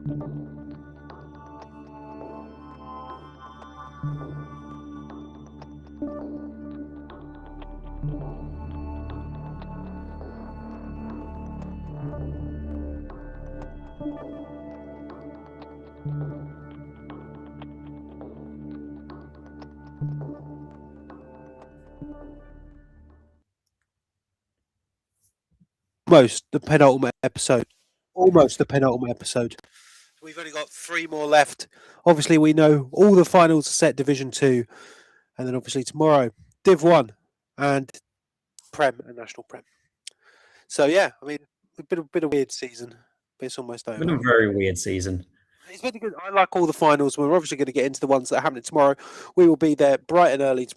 Almost the penultimate episode. Almost the penultimate episode. We've only got 3 more left. Obviously, we know all the finals are set Division 2, and then obviously tomorrow, Div 1 and Prem and National Prem. So, yeah, I mean, it's been a weird season, but it's almost It's been over. a very weird season. It's been good. I like all the finals. We're obviously going to get into the ones that are happening tomorrow. We will be there bright and early.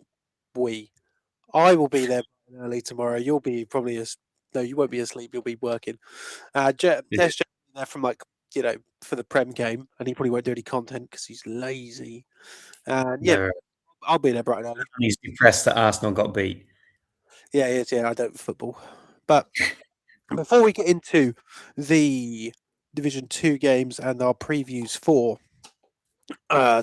I will be there bright and early tomorrow. You'll be probably no, you won't be asleep. You'll be working. There's Jeff there from for the Prem game, and he probably won't do any content because he's lazy. And yeah, No. I'll be there bright and early. And he's depressed that Arsenal got beat. Yeah, he is. Yeah, I don't football. But before we get into the Division 2 games and our previews for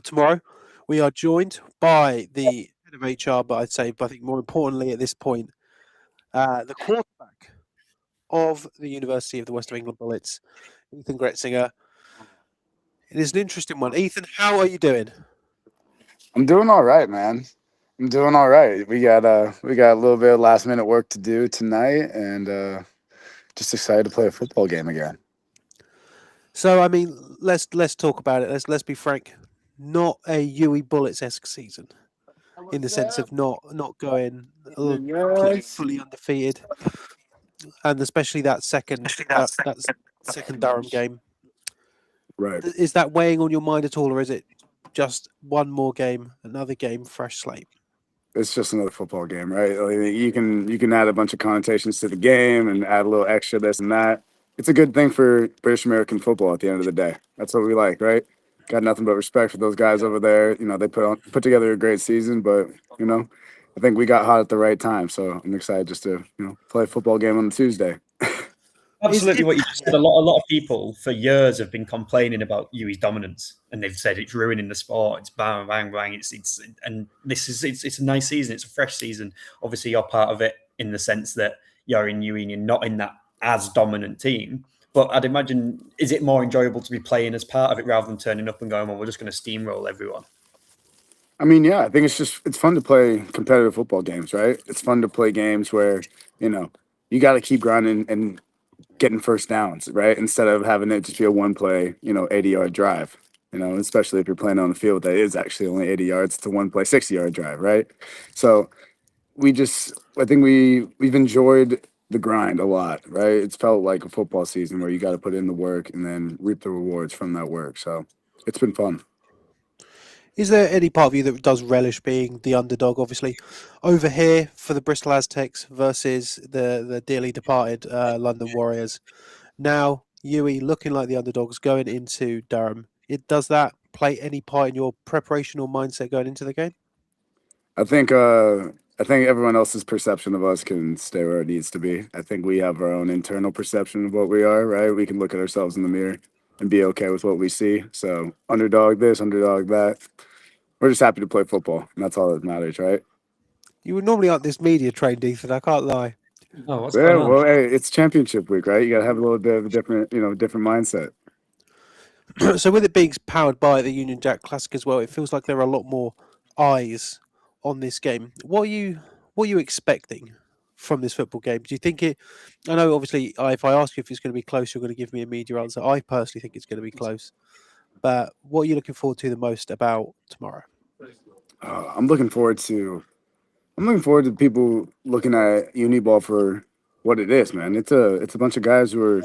tomorrow, we are joined by the head of HR, but I think more importantly at this point, the quarterback of the University of the West of England Bullets, Ethan Gretzinger. It is an interesting one. Ethan, how are you doing? I'm doing all right, man. I'm doing all right. We got a little bit of last minute work to do tonight, and just excited to play a football game again. So, I mean, let's talk about it. Let's be frank. Not a UE Bullets-esque season, in the sense of not going fully undefeated, and especially that second Durham game. Right. Is that weighing on your mind at all, or is it just one more game, another game, fresh slate? It's just another football game, right? Like, you can add a bunch of connotations to the game and add a little extra this and that. It's a good thing for British American football at the end of the day. That's what we like, right? Got nothing but respect for those guys over there. You know, they put together a great season, but you know, I think we got hot at the right time. So I'm excited just to play a football game on Tuesday. Absolutely, what you just said. A lot of people for years have been complaining about UE's dominance, and they've said it's ruining the sport. It's bang, bang, bang. It's a nice season. It's a fresh season. Obviously, you're part of it in the sense that you're in UE and you're not in that as dominant team. But I'd imagine, is it more enjoyable to be playing as part of it rather than turning up and going, well, we're just going to steamroll everyone? I mean, yeah, I think it's fun to play competitive football games, right? It's fun to play games where you got to keep grinding and getting first downs, right? Instead of having it just be a one play, 80-yard drive, especially if you're playing on a field that is actually only 80 yards to one play, 60-yard drive, right? So I think we've enjoyed the grind a lot, right? It's felt like a football season where you got to put in the work and then reap the rewards from that work. So it's been fun. Is there any part of you that does relish being the underdog? Obviously, over here for the Bristol Aztecs versus the dearly departed London Warriors. Now, UE looking like the underdogs going into Durham. Does that play any part in your preparation or mindset going into the game? I think everyone else's perception of us can stay where it needs to be. I think we have our own internal perception of what we are, right? We can look at ourselves in the mirror and be okay with what we see. So underdog this, underdog that. We're just happy to play football, and that's all that matters, right? You would normally aren't this media trained, Ethan. I can't lie. Oh, what's going on? Well, hey, it's championship week, right? You got to have a little bit of a different mindset. So with it being powered by the Union Jack Classic as well, it feels like there are a lot more eyes on this game. What are you expecting from this football game? Do you think it? I know, obviously, if I ask you if it's going to be close, you're going to give me a media answer. I personally think it's going to be close. But what are you looking forward to the most about tomorrow? I'm looking forward to people looking at Uniball for what it is, man. It's a bunch of guys who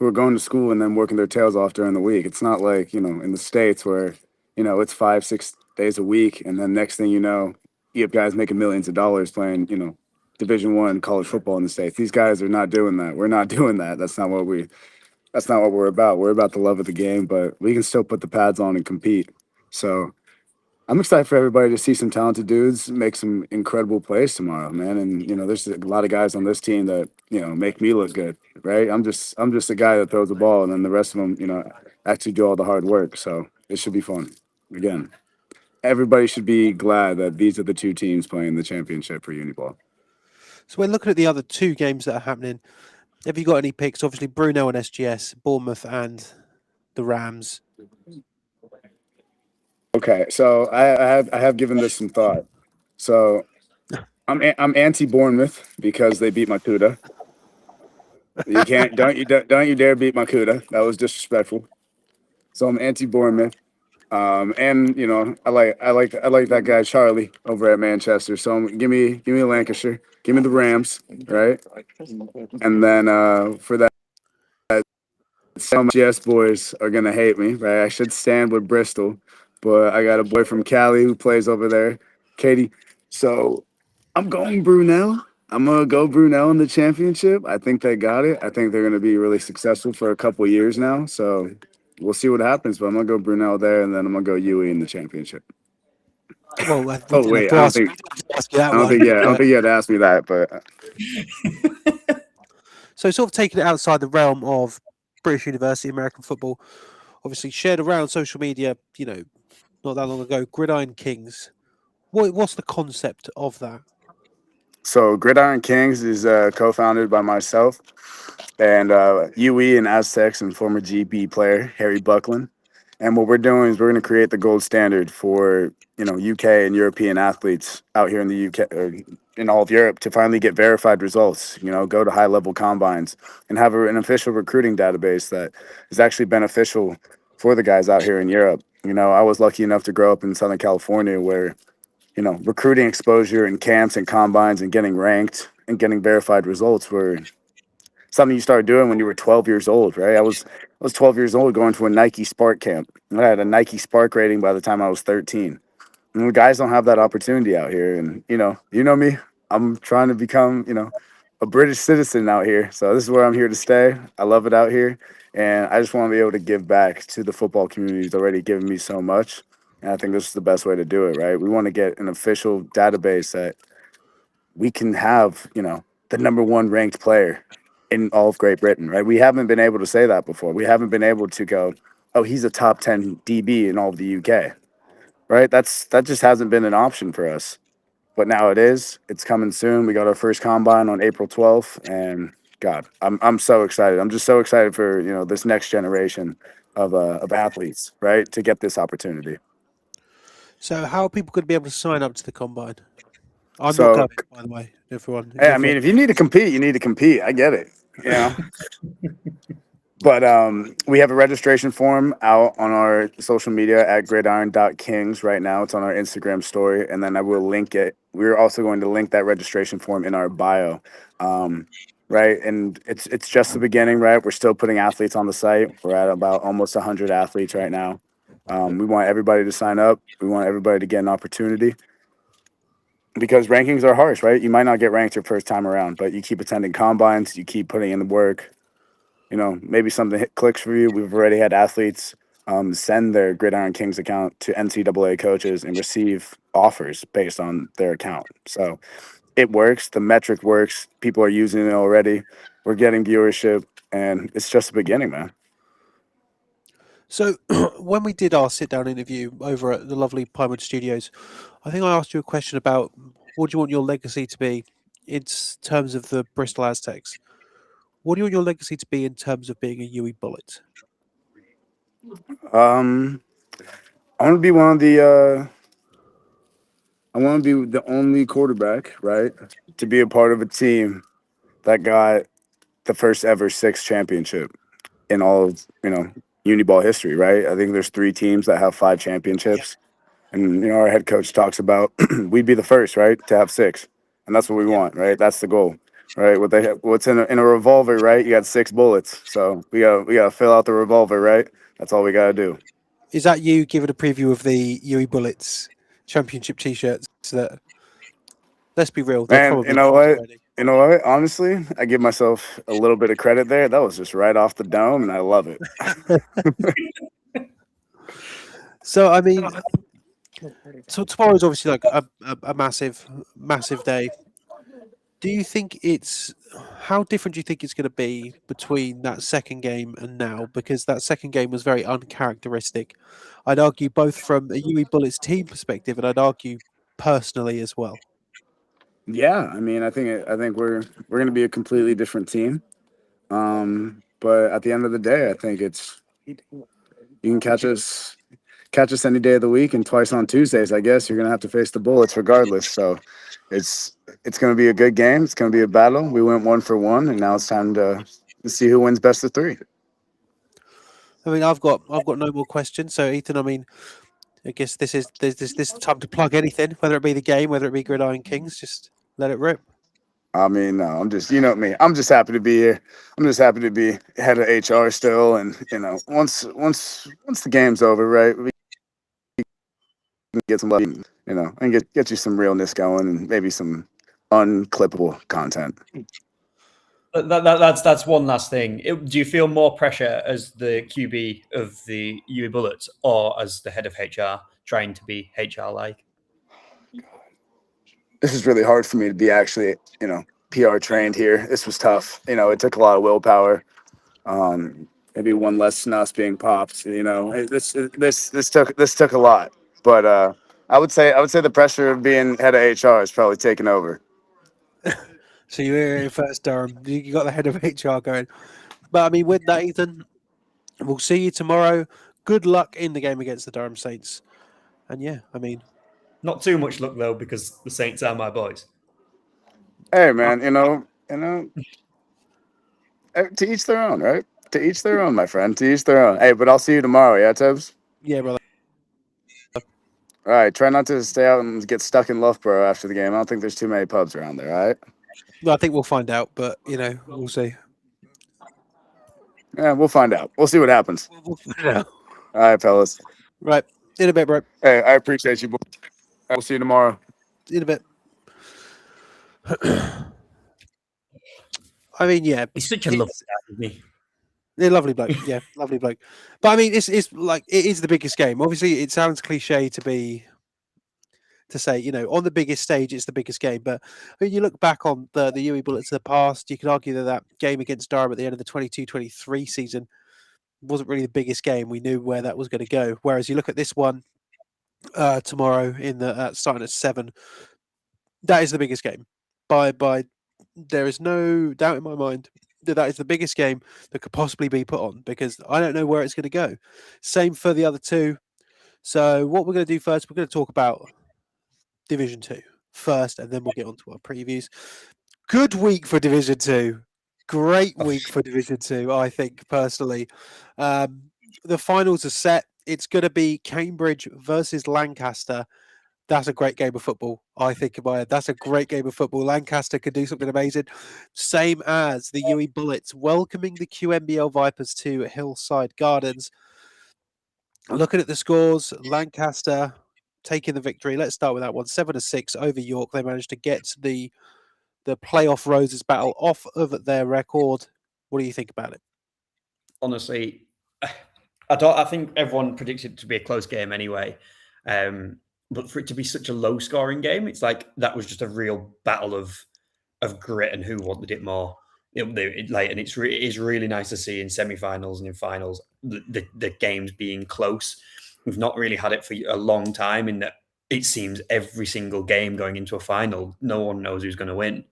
are going to school and then working their tails off during the week. It's not like, in the States where, it's 5-6 days a week, and then next thing you know, you have guys making millions of dollars playing, Division I college football in the States. These guys are not doing that. We're not doing that. That's not what we're about. We're about the love of the game, but we can still put the pads on and compete. So I'm excited for everybody to see some talented dudes make some incredible plays tomorrow, man. And there's a lot of guys on this team that make me look good, right? I'm just a guy that throws the ball, and then the rest of them, actually do all the hard work. So it should be fun. Again, everybody should be glad that these are the two teams playing the championship for Uniball. So we're looking at the other two games that are happening. Have you got any picks? Obviously, Brunel and SGS, Bournemouth and the Rams. Okay, so I have given this some thought. So I'm anti Bournemouth because they beat my Cuda. You can't don't you dare beat my Cuda. That was disrespectful. So I'm anti Bournemouth. And I like that guy Charlie over at Manchester. So give me Lancashire, give me the Rams, right? And then for that, some GS boys are gonna hate me, right? I should stand with Bristol, but I got a boy from Cali who plays over there, Katie. So I'm going Brunel. I'm gonna go Brunel in the championship. I think they got it. I think they're gonna be really successful for a couple of years now. So we'll see what happens. But I'm gonna go Brunel there, and then I'm gonna go UE in the championship. Well, we Oh didn't have wait, to ask, we didn't have to ask you that one. I don't think you had to ask me that, but So sort of taking it outside the realm of British University American football, obviously shared around social media, not that long ago, Gridiron Kings. What's the concept of that? so Gridiron Kings is co-founded by myself and UE and Aztecs and former GB player Harry Buckland. And what we're doing is we're going to create the gold standard for UK and European athletes out here in the UK or in all of Europe to finally get verified results. Go to high level combines and have an official recruiting database that is actually beneficial for the guys out here in Europe. I was lucky enough to grow up in Southern California where recruiting exposure and camps and combines and getting ranked and getting verified results were something you started doing when you were 12 years old, right? I was 12 years old going to a Nike Spark camp. I had a Nike Spark rating by the time I was 13. And the guys don't have that opportunity out here. And you know me, I'm trying to become, a British citizen out here. So this is where I'm here to stay. I love it out here. And I just want to be able to give back to the football community who's already given me so much. And I think this is the best way to do it, right? We want to get an official database that we can have, the number one ranked player in all of Great Britain, right? We haven't been able to say that before. We haven't been able to go, oh, he's a top 10 DB in all of the UK, right? That just hasn't been an option for us. But now it is. It's coming soon. We got our first combine on April 12th, and God, I'm so excited. I'm just so excited for this next generation of athletes, right, to get this opportunity. So how are people going to be able to sign up to the combine? I'm So, not going, by the way, everyone. hey, I mean, if you need to compete, you need to compete. I get it, But we have a registration form out on our social media at gridiron.kings right now. It's on our Instagram story, and then I will link it. We're also going to link that registration form in our bio, right? And it's just the beginning, right? We're still putting athletes on the site. We're at about almost 100 athletes right now. We want everybody to sign up. We want everybody to get an opportunity because rankings are harsh, right? You might not get ranked your first time around, but you keep attending combines, you keep putting in the work. Maybe something clicks for you. We've already had athletes send their Gridiron Kings account to NCAA coaches and receive offers based on their account. So it works. The metric works. People are using it already. We're getting viewership, and it's just the beginning, man. So when we did our sit-down interview over at the lovely Pinewood Studios, I think I asked you a question about what do you want your legacy to be in terms of the Bristol Aztecs? What do you want your legacy to be in terms of being a UE Bullet? I want to be one of the. I want to be the only quarterback, right, to be a part of a team that got the first ever six championship in all of Uniball history, right? I think there's 3 teams that have 5 championships, and our head coach talks about we'd be the first, right, to have 6, and that's what we want, right? That's the goal, right? What's in a revolver, right? You got 6 bullets, so we gotta fill out the revolver, right? That's all we gotta do. Is that you giving a preview of the UE Bullets championship T-shirts? That let's be real, they're Man, probably you know what? already. You know what? Honestly, I give myself a little bit of credit there. That was just right off the dome, and I love it. So I mean, So tomorrow is obviously like a massive day. Do you think how different do you think it's going to be between that second game and now? Because that second game was very uncharacteristic. I'd argue both from a UE Bullets team perspective, and I'd argue personally as well. Yeah, I mean, I think we're going to be a completely different team. But at the end of the day, I think you can catch us any day of the week and twice on Tuesdays. I guess you're going to have to face the Bullets regardless. So it's going to be a good game. It's going to be a battle. We went 1-for-1, and now it's time to see who wins best of 3. I mean, I've got no more questions. So Ethan, I mean, I guess this is the time to plug anything, whether it be the game, whether it be Gridiron Kings, just let it rip. I mean, no, I'm just, you know me. I'm just happy to be here. I'm just happy to be head of HR still, and once the game's over, right, we can get some, and get you some realness going, and maybe some unclippable content. That's one last thing. Do you feel more pressure as the QB of the UE Bullets or as the head of HR trying to be HR like? This is really hard for me to be actually, PR trained here. This was tough. It took a lot of willpower. Maybe one less snus being popped. This took a lot. But I would say the pressure of being head of HR is probably taken over. So you're in first, Durham. You got the head of HR going. But I mean, with that, Ethan, we'll see you tomorrow. Good luck in the game against the Durham Saints. And yeah, I mean, not too much luck though, because the Saints are my boys. Hey man, to each their own, right? To each their own, my friend. To each their own. Hey, but I'll see you tomorrow, yeah, Tubbs? Yeah, brother. All right, try not to stay out and get stuck in Loughborough after the game. I don't think there's too many pubs around there, all right? Well, I think we'll find out, but we'll see. Yeah, we'll find out. We'll see what happens. We'll find out. All right, fellas. Right, in a bit, bro. Hey, I appreciate you, boy. We'll see you tomorrow. In a bit. I mean, yeah, he's such a lovely guy, isn't he? Yeah, lovely bloke. Yeah, lovely bloke. But I mean, it's like it is the biggest game. Obviously, it sounds cliche to say, on the biggest stage, it's the biggest game. But when you look back on the UE Bullets of the past, you could argue that game against Durham at the end of the 22-23 season wasn't really the biggest game. We knew where that was going to go. Whereas you look at this one tomorrow in the starting at 7, that is the biggest game. By there is no doubt in my mind that is the biggest game that could possibly be put on, because I don't know where it's going to go. Same for the other two. So what we're going to do first, we're going to talk about Division 2 first, and then we'll get on to our previews. Good week for Division 2. Great week for Division 2, I think, personally. The finals are set. It's going to be Cambridge versus Lancaster. That's a great game of football, I think. That's a great game of football. Lancaster could do something amazing. Same as the UE Bullets welcoming the QMBL Vipers to Hillside Gardens. Looking at the scores, Lancaster taking the victory. Let's start with that one. 7-6 over York. They managed to get the playoff Roses battle off of their record. What do you think about it? Honestly, I think everyone predicted it to be a close game anyway. But for it to be such a low-scoring game, it's like that was just a real battle of grit and who wanted it more. And it is really nice to see in semi-finals and in finals the games being close. We've not really had it for a long time, in that it seems every single game going into a final, no one knows who's going to win.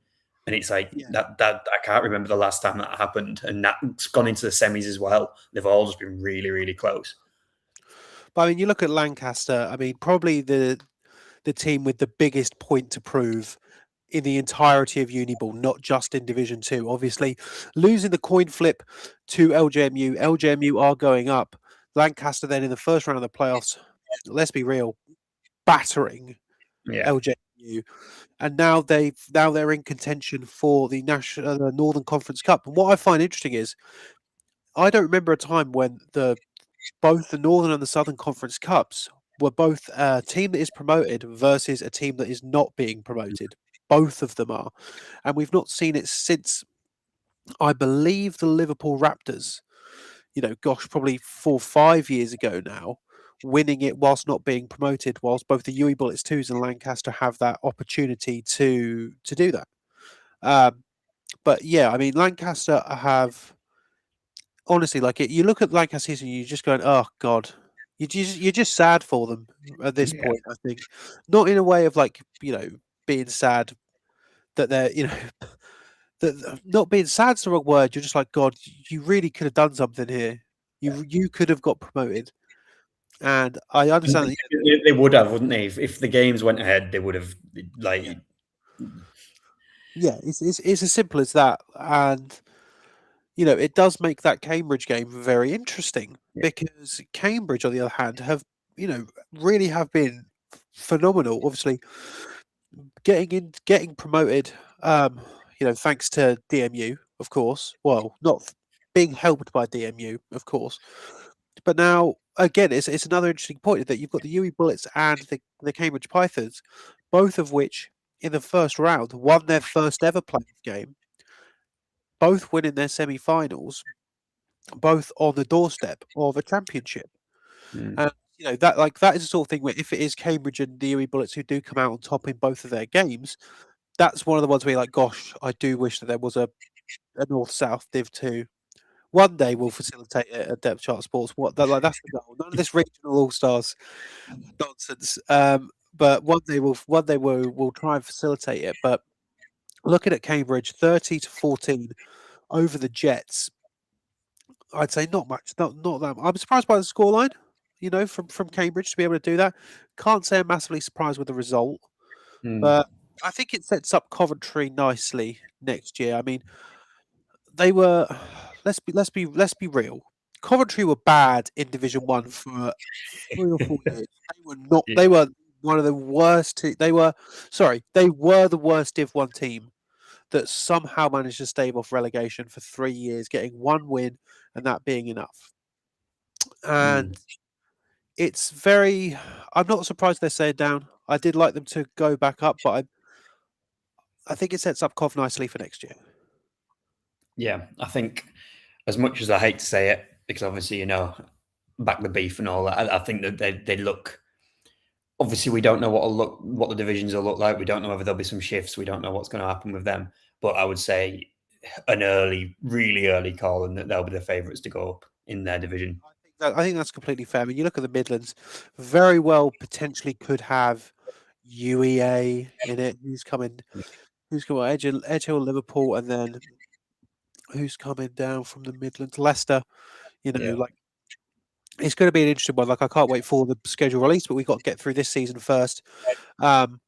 And it's like that I can't remember the last time that happened. And that's gone into the semis as well. They've all just been really, really close. But I mean, you look at Lancaster, I mean, probably the team with the biggest point to prove in the entirety of Uniball, not just in Division 2. Obviously, losing the coin flip to LJMU. LJMU are going up. Lancaster then in the first round of the playoffs, let's be real, battering LJMU. And now they're in contention for the Northern Conference Cup. And what I find interesting is, I don't remember a time when both the Northern and the Southern Conference Cups were both a team that is promoted versus a team that is not being promoted. Both of them are. And we've not seen it since, I believe, the Liverpool Raptors, probably 4 or 5 years ago now, winning it whilst not being promoted, whilst both the UE Bullets 2s and Lancaster have that opportunity to do that. But yeah, I mean, Lancaster have honestly, like you look at Lancaster season, you're just going, oh god, you're just sad for them at this point. I think not in a way of like being sad that they're that not being sad's the wrong word. You're just like, God, you really could have done something here. You could have got promoted, and I understand that. They would have, wouldn't they? If the games went ahead, they would have like. Yeah, it's as simple as that, and it does make that Cambridge game very interesting because Cambridge, on the other hand, have really have been phenomenal. Obviously, getting promoted, thanks to DMU, of course. Well, not being helped by DMU, of course, but now again, it's another interesting point that you've got the UE Bullets and the Cambridge Pythons, both of which in the first round won their first ever playoff game, both winning their semi-finals, both on the doorstep of a championship. And that is the sort of thing where if it is Cambridge and the UE Bullets who do come out on top in both of their games, that's one of the ones where you're like, gosh, I do wish that there was a North-South Div 2. One day we'll facilitate it at Depth Chart Sports. That's the goal. None of this regional all-stars nonsense. But one day we'll try and facilitate it. But looking at Cambridge, 30-14 over the Jets, I'd say not much, not that. I'm surprised by the scoreline, from Cambridge to be able to do that. Can't say I'm massively surprised with the result, but I think it sets up Coventry nicely next year. I mean, they were. Let's be real. Coventry were bad in Division 1 for 3 or 4 years. They were not. Yeah. They were one of the worst. They were the worst Div 1 team that somehow managed to stave off relegation for 3 years, getting one win and that being enough. And it's very. I'm not surprised they're staying down. I did like them to go back up, but I think it sets up Cov nicely for next year. Yeah, I think as much as I hate to say it, because obviously back the beef and all that, I think that they look. Obviously, we don't know what the divisions will look like. We don't know whether there'll be some shifts. We don't know what's going to happen with them. But I would say an really early call, and that they'll be the favourites to go up in their division. I think that's completely fair. I mean, you look at the Midlands, very well potentially could have UEA in it. Who's coming? Edge Hill, Liverpool, and then who's coming down from the Midlands? Leicester. Like it's going to be an interesting one. Like I can't wait for the schedule release, but we've got to get through this season first. And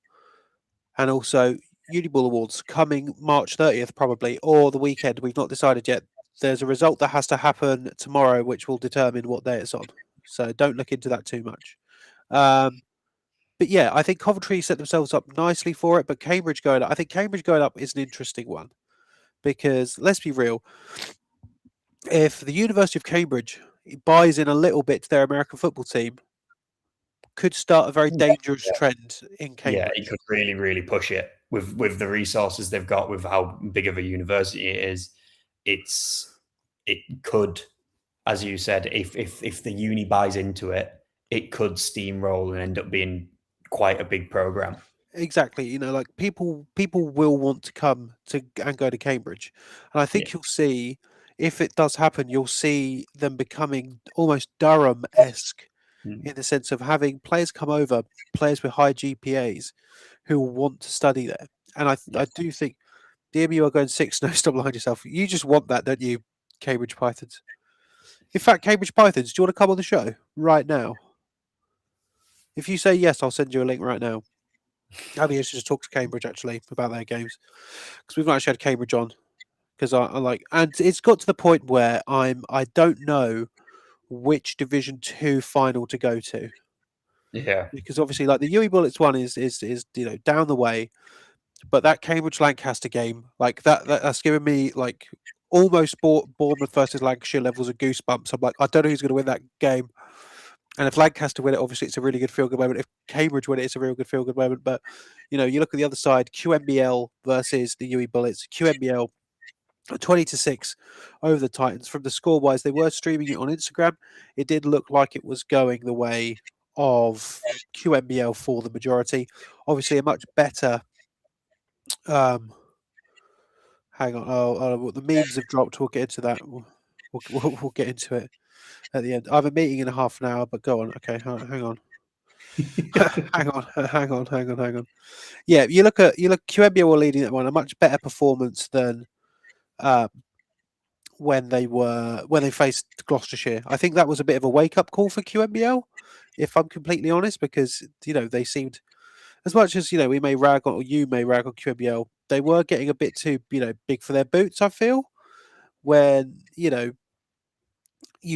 also Uniball Awards coming March 30th probably, or the weekend. We've not decided yet. There's a result that has to happen tomorrow, which will determine what day it's on. So don't look into that too much. But yeah, I think Coventry set themselves up nicely for it. But Cambridge going up, I think Cambridge going up is an interesting one because let's be real. If the University of Cambridge buys in a little bit to their American football team, could start a very dangerous trend in Cambridge. Yeah, it could really push it with the resources they've got, with how big of a university it is. It could, as you said, if the uni buys into it, it could steamroll and end up being quite a big program. Exactly. Like people will want to come to and go to Cambridge, and I think you'll see if it does happen, you'll see them becoming almost Durham-esque in the sense of having players come over, players with high GPAs who will want to study there. And I do think DMU are going 6. No, stop lying to yourself. You just want that, don't you, Cambridge Pythons? In fact, Cambridge Pythons, do you want to come on the show right now? If you say yes, I'll send you a link right now. I'd be interested to talk to Cambridge actually about their games because we've not actually had Cambridge on because I like, and it's got to the point where I don't know which Division 2 final to go to. Yeah, because obviously, like the UE Bullets one is down the way, but that Cambridge Lancaster game, like that's given me like almost Bournemouth versus Lancashire levels of goosebumps. I'm like, I don't know who's going to win that game. And if Lancaster win it, obviously it's a really good feel-good moment. If Cambridge win it, it's a real good feel-good moment. But, you look at the other side, QMBL versus the UE Bullets. QMBL 20-6 over the Titans. From the score wise, they were streaming it on Instagram. It did look like it was going the way of QMBL for the majority. Obviously, a much better. Hang on. Oh, the memes have dropped. We'll get into that. We'll get into it at the end. I have a meeting in a half an hour, but go on. Okay, hang on. hang on. Yeah, you look QMBL were leading that one. A much better performance than when they faced Gloucestershire. I think that was a bit of a wake up call for QMBL, if I'm completely honest, because they seemed, as much as we may rag on, or you may rag on QMBL, they were getting a bit too big for their boots. I feel when you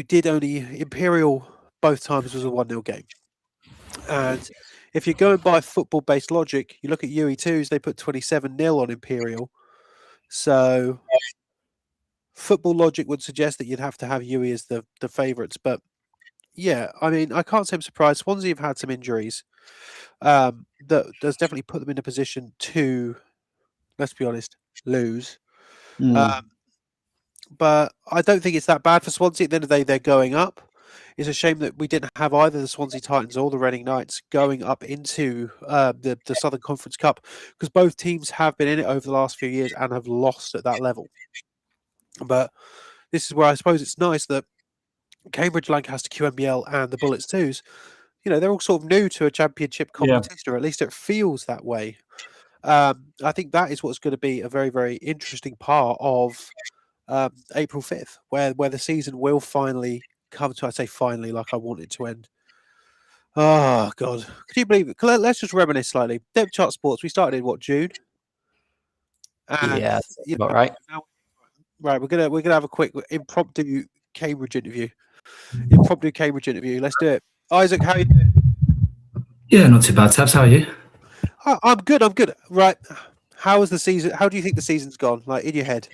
did only Imperial both times was a 1-0 game, and if you're going by football based logic, you look at UE2s, they put 27-0 on Imperial, so football logic would suggest that you'd have to have UE as the favourites. But yeah, I mean, I can't say I'm surprised. Swansea have had some injuries that does definitely put them in a position to, let's be honest, lose. But I don't think it's that bad for Swansea. At the end of the day, they're going up. It's a shame that we didn't have either the Swansea Titans or the Reading Knights going up into the Southern Conference Cup, because both teams have been in it over the last few years and have lost at that level. But this is where I suppose it's nice that Cambridge, Lancaster, QMBL, and the Bullets 2s, they're all sort of new to a championship competition, or at least it feels that way. I think that is what's going to be a very, very interesting part of April 5th, where the season will finally come to, I say finally, like I want it to end. Oh, God. Could you believe it? Let's just reminisce slightly. Depth Chart Sports, we started in, June? And, yeah, about right. Right, we're gonna have a quick impromptu Cambridge interview. Let's do it. Isaac, how are you doing? Yeah, not too bad, Tabs. How are you? I'm good. Right. How is the season? How do you think the season's gone? Like in your head?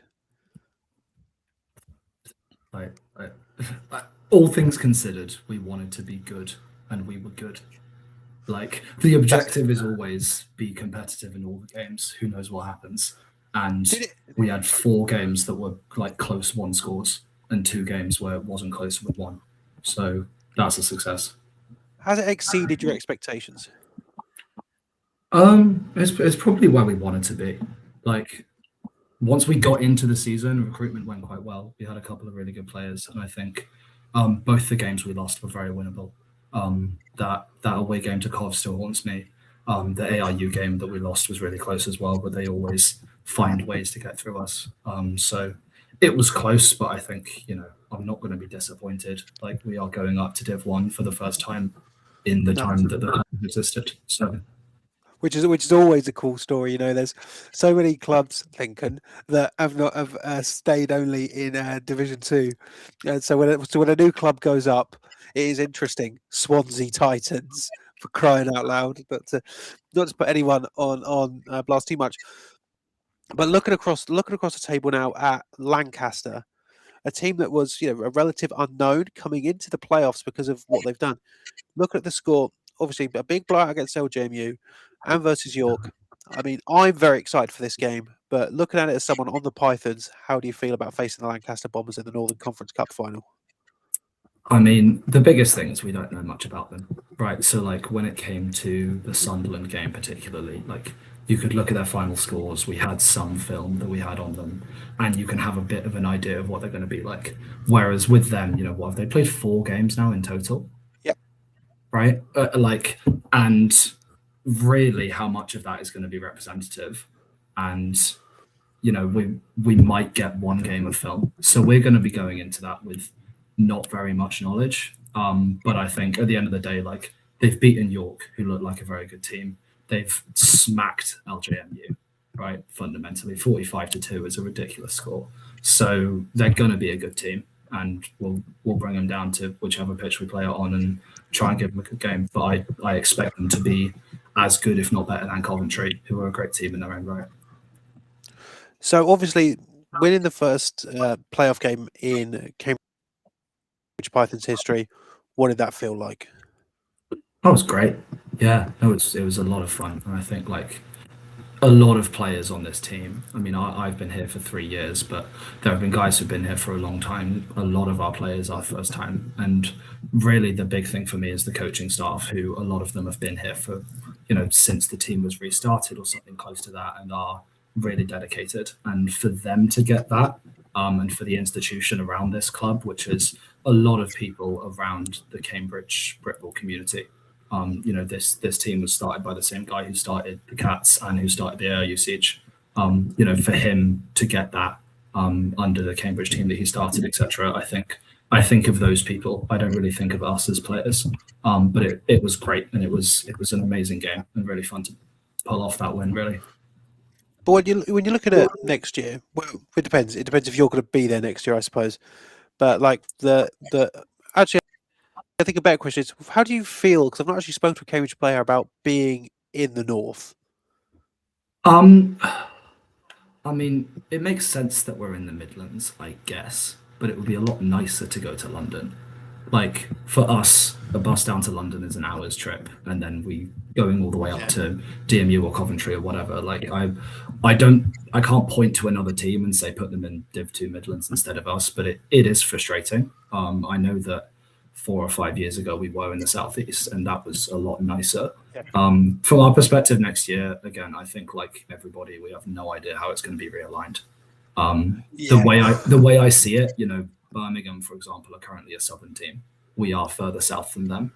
All things considered, we wanted to be good, and we were good. Like, the objective is always be competitive in all the games. Who knows what happens? And we had 4 games that were like close 1 scores, and 2 games where it wasn't close with 1. So that's a success. Has it exceeded your expectations? It's probably where we wanted to be. Like, once we got into the season, recruitment went quite well. We had a couple of really good players, and I think both the games we lost were very winnable. That away game to Cov still haunts me. The ARU game that we lost was really close as well, but they always find ways to get through us. So it was close, but I think, I'm not going to be disappointed. Like, we are going up to Div 1 for the first time in the time that the club existed. So, which is always a cool story. There's so many clubs, Lincoln, that have stayed only in Division 2, and so when a new club goes up, it is interesting. Swansea Titans, for crying out loud, but not to put anyone on blast too much. But looking across the table now at Lancaster, a team that was a relative unknown coming into the playoffs because of what they've done. Look at the score. Obviously, a big blowout against LJMU and versus York. I mean, I'm very excited for this game, but looking at it as someone on the Pythons, how do you feel about facing the Lancaster Bombers in the Northern Conference Cup final? I mean, the biggest thing is we don't know much about them, right? So, like, when it came to the Sunderland game particularly, like, you could look at their final scores. We had some film that we had on them, and you can have a bit of an idea of what they're going to be like. Whereas with them, what have they played 4 games now in total? Yep. Right? And really how much of that is going to be representative. And, we might get 1 game of film. So we're going to be going into that with not very much knowledge. But I think at the end of the day, like, they've beaten York, who look like a very good team. They've smacked LJMU, right? Fundamentally, 45-2 is a ridiculous score. So they're going to be a good team, and we'll bring them down to whichever pitch we play it on and try and give them a good game. But I expect them to be as good, if not better, than Coventry, who are a great team in their own right. So obviously, winning the first playoff game in Cambridge Pythons history, what did that feel like? That was great. Yeah, it was a lot of fun. And I think, like, a lot of players on this team. I mean, I've been here for 3 years, but there have been guys who've been here for a long time. A lot of our players are first time. And really the big thing for me is the coaching staff, who a lot of them have been here for, since the team was restarted or something close to that, and are really dedicated. And for them to get that, and for the institution around this club, which is a lot of people around the Cambridge Brittle community. This team was started by the same guy who started the Cats and who started the Air Usage. For him to get that under the Cambridge team that he started, etc. I think of those people. I don't really think of us as players. But it was great, and it was an amazing game and really fun to pull off that win, really. But when you look at it next year, well, it depends. It depends if you're going to be there next year, I suppose. But like actually, I think a better question is, how do you feel? Because I've not actually spoken to a Cambridge player about being in the north. I mean, it makes sense that we're in the Midlands, I guess, but it would be a lot nicer to go to London. Like, for us, a bus down to London is an hour's trip, and then we going all the way up to DMU or Coventry or whatever. Like, I can't point to another team and say put them in Div 2 Midlands instead of us, but it is frustrating. I know that 4 or 5 years ago we were in the southeast, and that was a lot nicer. From our perspective next year, again, I think like everybody, we have no idea how it's going to be realigned. The way I see it, Birmingham, for example, are currently a southern team. We are further south than them.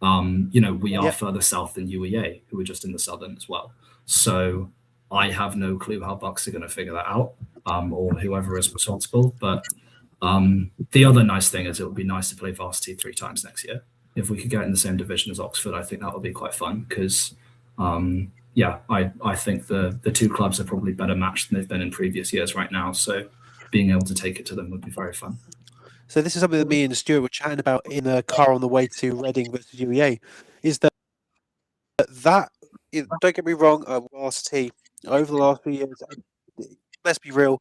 We are further south than UEA, who are just in the southern as well. So I have no clue how BUCS are going to figure that out, or whoever is responsible. But the other nice thing is it would be nice to play varsity 3 times next year. If we could get in the same division as Oxford, I think that would be quite fun because, I think the 2 clubs are probably better matched than they've been in previous years right now. So being able to take it to them would be very fun. So this is something that me and Stuart were chatting about in a car on the way to Reading versus UEA, is that don't get me wrong, varsity over the last few years, let's be real,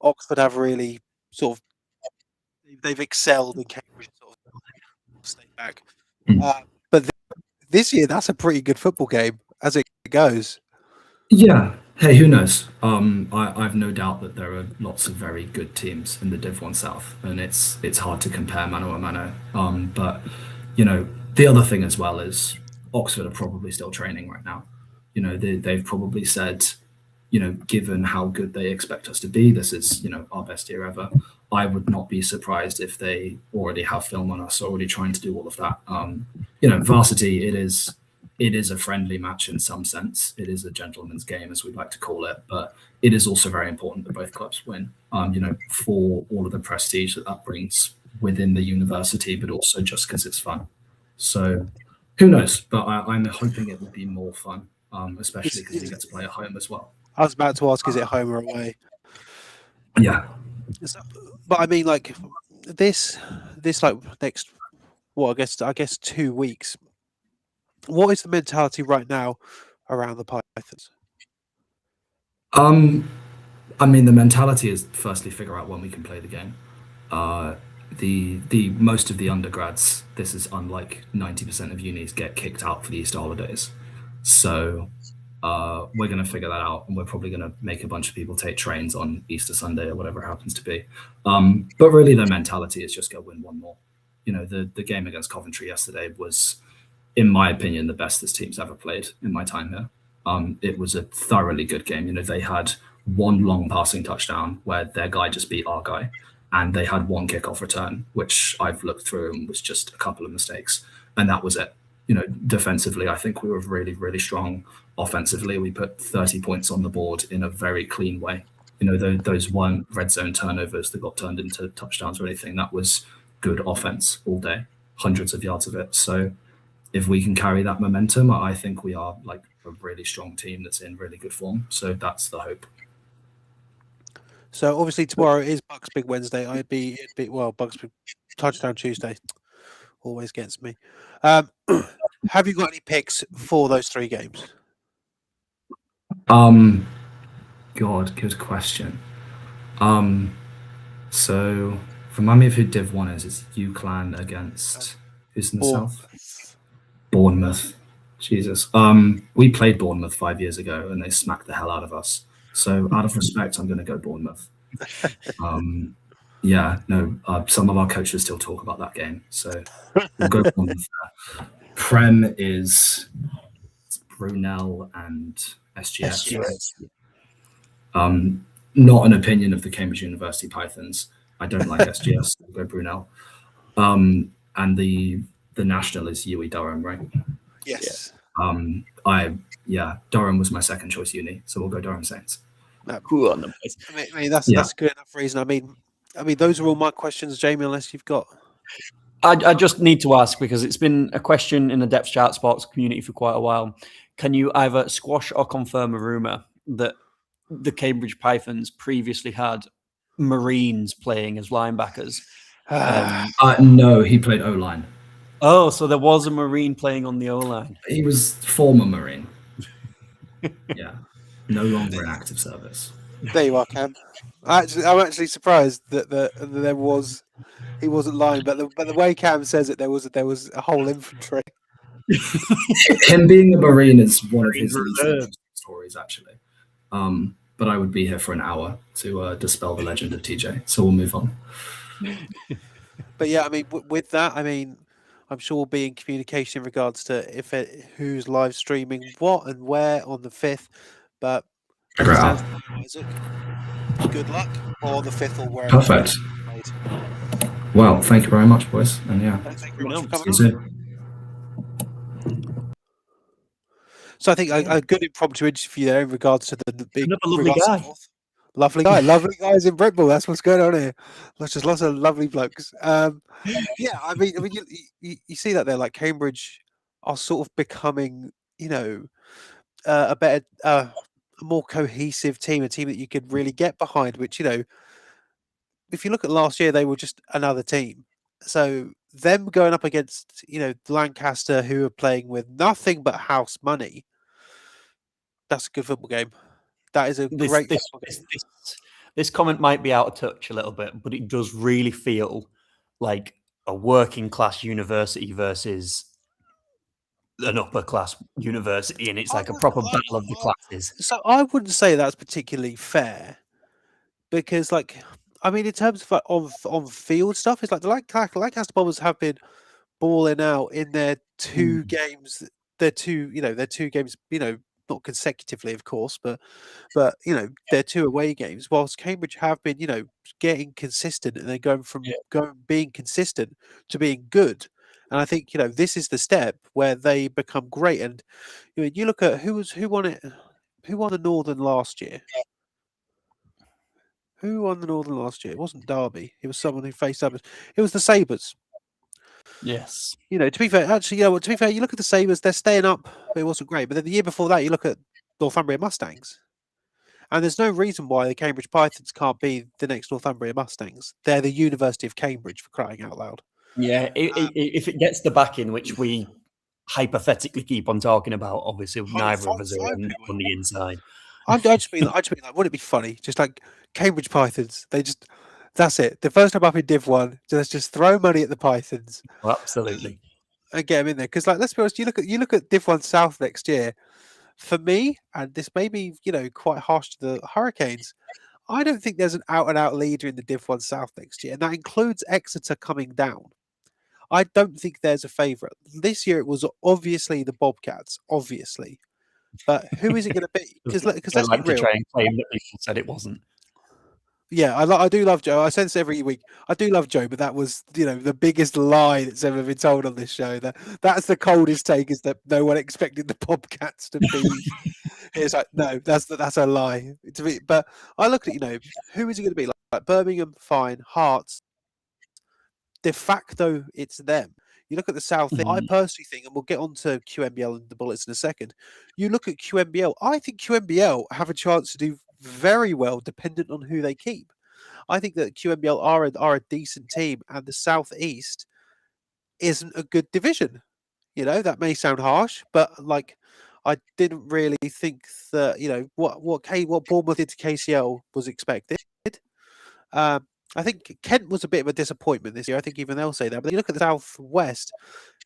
Oxford have really sort of they've excelled in Cambridge sort of stay back. But this year, that's a pretty good football game as it goes. Yeah. Hey, who knows? I've no doubt that there are lots of very good teams in the Div 1 South, and it's hard to compare mano a mano. But the other thing as well is Oxford are probably still training right now. They've probably said, given how good they expect us to be, this is our best year ever. I would not be surprised if they already have film on us, already trying to do all of that. Varsity, it is a friendly match in some sense. It is a gentleman's game, as we'd like to call it, but it is also very important that both clubs win, for all of the prestige that brings within the university, but also just because it's fun. So who knows? But I'm hoping it will be more fun, especially because we get to play at home as well. I was about to ask, is it home or away? Yeah. But I mean, like this like next, well, I guess 2 weeks. What is the mentality right now around the Pythons? I mean, the mentality is firstly figure out when we can play the game. The most of the undergrads, this is unlike 90% of unis, get kicked out for the Easter holidays. So we're going to figure that out, and we're probably going to make a bunch of people take trains on Easter Sunday or whatever it happens to be. But really, their mentality is just go win one more. The game against Coventry yesterday was, in my opinion, the best this team's ever played in my time here. It was a thoroughly good game. They had one long passing touchdown where their guy just beat our guy, and they had one kickoff return, which I've looked through and was just a couple of mistakes, and that was it. Defensively, I think we were really, really strong. Offensively, we put 30 points on the board in a very clean way. Those weren't red zone turnovers that got turned into touchdowns or anything. That was good offense all day, hundreds of yards of it. So if we can carry that momentum, I think we are like a really strong team that's in really good form. So that's the hope. So obviously tomorrow is BUCS Big Wednesday. It'd be BUCS Big Touchdown Tuesday. Always gets me. Have you got any picks for those 3 games? God, good question. So remind me of who Div 1 is. It's UClan against who's in the south? Bournemouth. Jesus. We played Bournemouth 5 years ago, and they smacked the hell out of us. So, out of respect, I'm going to go Bournemouth. Yeah, no. Some of our coaches still talk about that game, so we'll go Bournemouth. Prem is Brunel and SGS. Not an opinion of the Cambridge University Pythons. I don't like SGS. We'll go Brunel. And the national is UE Durham, right? Yes. Durham was my second choice uni, so we'll go Durham Saints. Cool on the place. I mean that's a good enough reason. I mean those are all my questions, Jamie. Unless you've got. I just need to ask, because it's been a question in the Depth Chart Sports community for quite a while. Can you either squash or confirm a rumour that the Cambridge Pythons previously had Marines playing as linebackers? No, he played O-line. Oh, so there was a Marine playing on the O-line. He was former Marine. Yeah, no longer in active service. There you are, Cam. I'm actually surprised that he wasn't lying, but the way Cam says it, there was a whole infantry. Him being a Marine is one of his least interesting stories, actually. But I would be here for an hour to dispel the legend of TJ. So we'll move on. But yeah, I mean, with that, I mean, I'm sure we'll be in communication in regards to who's live streaming what and where on the 5th. But Isaac, good luck on the 5th or wherever. Perfect. Well, thank you very much, boys. And yeah, thank you very much for coming. See you soon. So I think a good impromptu interview there in regards to the big. Another lovely guy. Lovely guy, lovely guys in Brentbull. That's what's going on here. Just lots of lovely blokes. Yeah, I mean, you see that there, like Cambridge are sort of becoming, a better, a more cohesive team, a team that you could really get behind. Which if you look at last year, they were just another team. So them going up against Lancaster, who are playing with nothing but house money, that's a good football game. That is a great. This comment might be out of touch a little bit, but it does really feel like a working class university versus an upper class university, and it's like a proper battle of the classes. So I wouldn't say that's particularly fair, because, in terms of on field stuff, it's like the Lancaster Bombers have been balling out in their two games. Their two games, not consecutively, of course, but they're two away games. Whilst Cambridge have been, getting consistent, and they're going from being consistent to being good. And I think this is the step where they become great. And you look at who won the Northern last year. Who won the Northern last year? It wasn't Derby. It was someone who faced up. It was the Sabres. Yes. To be fair, actually, you look at the Sabres, they're staying up, but it wasn't great. But then the year before that, you look at Northumbria Mustangs. And there's no reason why the Cambridge Pythons can't be the next Northumbria Mustangs. They're the University of Cambridge, for crying out loud. Yeah, if it gets the backing, which we hypothetically keep on talking about, obviously neither of us are on the inside. I just mean like, wouldn't it be funny? Just like Cambridge Pythons, that's it. The first time up in Div 1, let's just throw money at the Pythons. Well, absolutely. And get them in there. Because, let's be honest, you look at Div 1 South next year. For me, and this may be, quite harsh to the Hurricanes, I don't think there's an out-and-out leader in the Div 1 South next year. And that includes Exeter coming down. I don't think there's a favourite. This year, it was obviously the Bobcats, obviously. But who is it going to be? Because let's be real. To try and claim that people said it wasn't. Yeah, I do love Joe. I say this every week. I do love Joe, but that was, the biggest lie that's ever been told on this show. That's the coldest take, is that no one expected the Bobcats to be. It's like, no, that's a lie. But I look at who is it going to be? Like Birmingham, fine. Hearts, de facto, it's them. You look at the South. I personally think, and we'll get on to QMBL and the Bullets in a second. You look at QMBL. I think QMBL have a chance to do very well, dependent on who they keep. I think that QMBL are a decent team, and the Southeast isn't a good division. That may sound harsh, but I didn't really think that what Bournemouth did to KCL was expected. I think Kent was a bit of a disappointment this year. I think even they'll say that. But you look at the Southwest,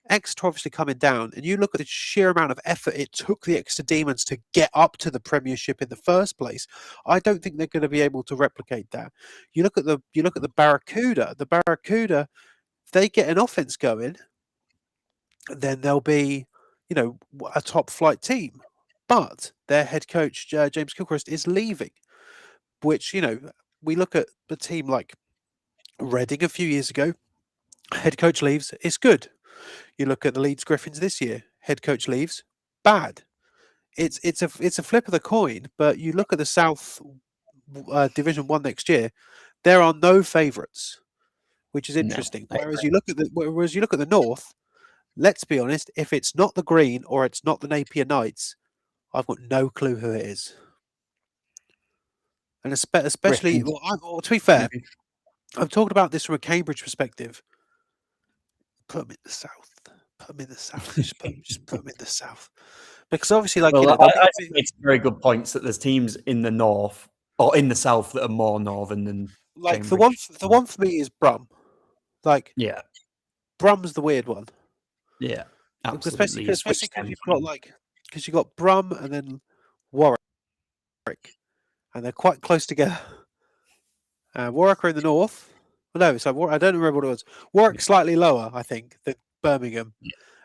Exeter obviously coming down, and you look at the sheer amount of effort it took the Exeter Demons to get up to the Premiership in the first place. I don't think they're going to be able to replicate that. You look at the Barracuda. The Barracuda, if they get an offense going, then they'll be, a top flight team. But their head coach James Gilchrist is leaving, which we look at the team like Reading a few years ago. Head coach leaves, it's good. You look at the Leeds Griffins this year. Head coach leaves, bad. It's a flip of the coin. But you look at the South Division 1 next year, there are no favourites, which is interesting. Whereas you look at the North, let's be honest, if it's not the Green or it's not the Napier Knights, I've got no clue who it is. And especially, to be fair, I'm talking about this from a Cambridge perspective. Put them in the South. Put them in the South. Just put them in the South. Because obviously, I think it's very good points that there's teams in the North or in the South that are more northern than like Cambridge. the one for me is Brum. Like, yeah, Brum's the weird one. Yeah, absolutely. Especially because you've got Brum and then Warwick, and they're quite close together. Warwick are in the north. Well, no, so I don't remember what it was. Warwick slightly lower, I think, than Birmingham,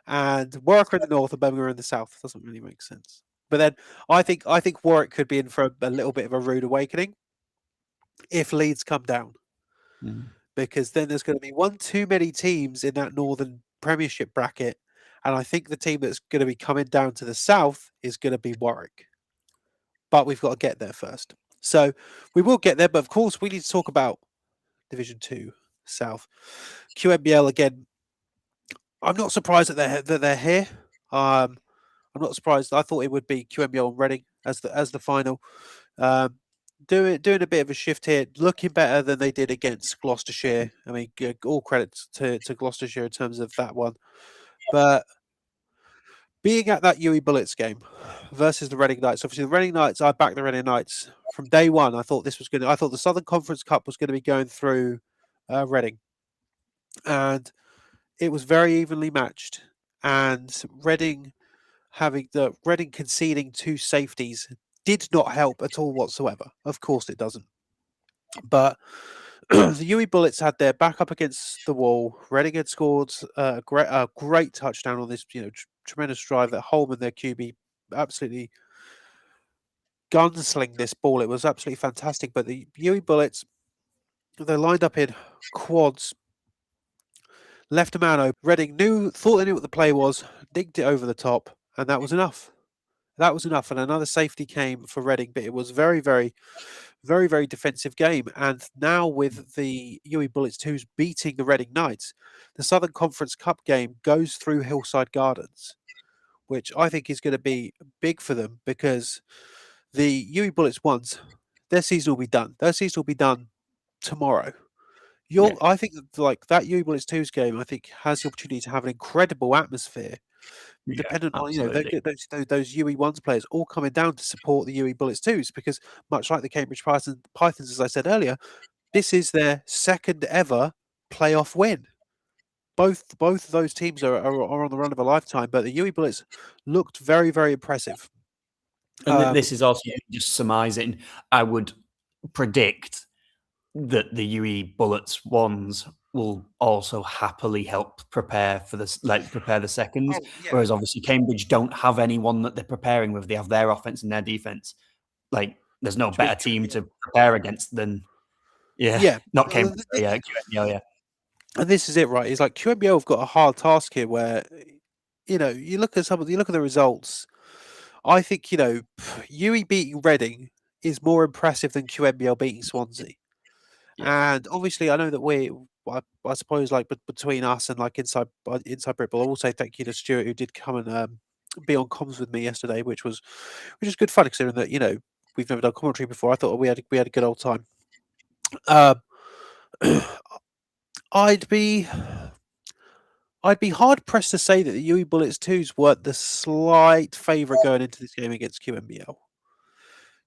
and Warwick are in the north and Birmingham are in the south. Doesn't really make sense. But then I think Warwick could be in for a little bit of a rude awakening if Leeds come down, because then there's going to be one too many teams in that northern Premiership bracket, and I think the team that's going to be coming down to the south is going to be Warwick. But we've got to get there first. So we will get there, but of course we need to talk about Division 2 South. QMBL again. I'm not surprised that they're here. I'm not surprised. I thought it would be QMBL and Reading as the final. Doing a bit of a shift here, looking better than they did against Gloucestershire. I mean, all credits to Gloucestershire in terms of that one. But being at that UE Bullets game versus the Reading Knights, obviously the Reading Knights, I backed the Reading Knights from day one. I thought the Southern Conference Cup was going to be going through Reading, and it was very evenly matched. And Reading conceding 2 safeties did not help at all whatsoever. Of course, it doesn't. But the UE Bullets had their back up against the wall. Reading had scored a great touchdown on this, tremendous drive that Holman, their QB, absolutely gunsling this ball. It was absolutely fantastic. But the UE Bullets, they lined up in quads, left a man open. Reading thought they knew what the play was, digged it over the top, and that was enough. That was enough. And another safety came for Reading, but it was very, very, very, very defensive game. And now with the UE Bullets 2s beating the Reading Knights, the Southern Conference Cup game goes through Hillside Gardens, which I think is going to be big for them, because the UE Bullets ones, their season will be done. Their season will be done tomorrow. I think that UE Bullets 2s game, I think, has the opportunity to have an incredible atmosphere. Dependent on those UE1s players all coming down to support the UE Bullets 2s, because much like the Cambridge Pythons, as I said earlier, this is their second ever playoff win. Both of those teams are on the run of a lifetime, but the UE Bullets looked very, very impressive. And this is also just surmising. I would predict that the UE Bullets ones will also happily help prepare for this, prepare the seconds. Whereas obviously Cambridge don't have anyone that they're preparing with. They have their offense and their defense. There's no better team to prepare against than not Cambridge. QMBL. And this is it, right? It's like QMBL have got a hard task here, where you look at the results. I think UE beating Reading is more impressive than QMBL beating Swansea. And obviously, I know that I suppose, between us and inside Brit, but I'll also thank you to Stuart, who did come and be on comms with me yesterday, which was good fun, considering that we've never done commentary before. I thought we had a good old time. I'd be hard pressed to say that the UE Bullets 2s were the slight favourite going into this game against QMBL,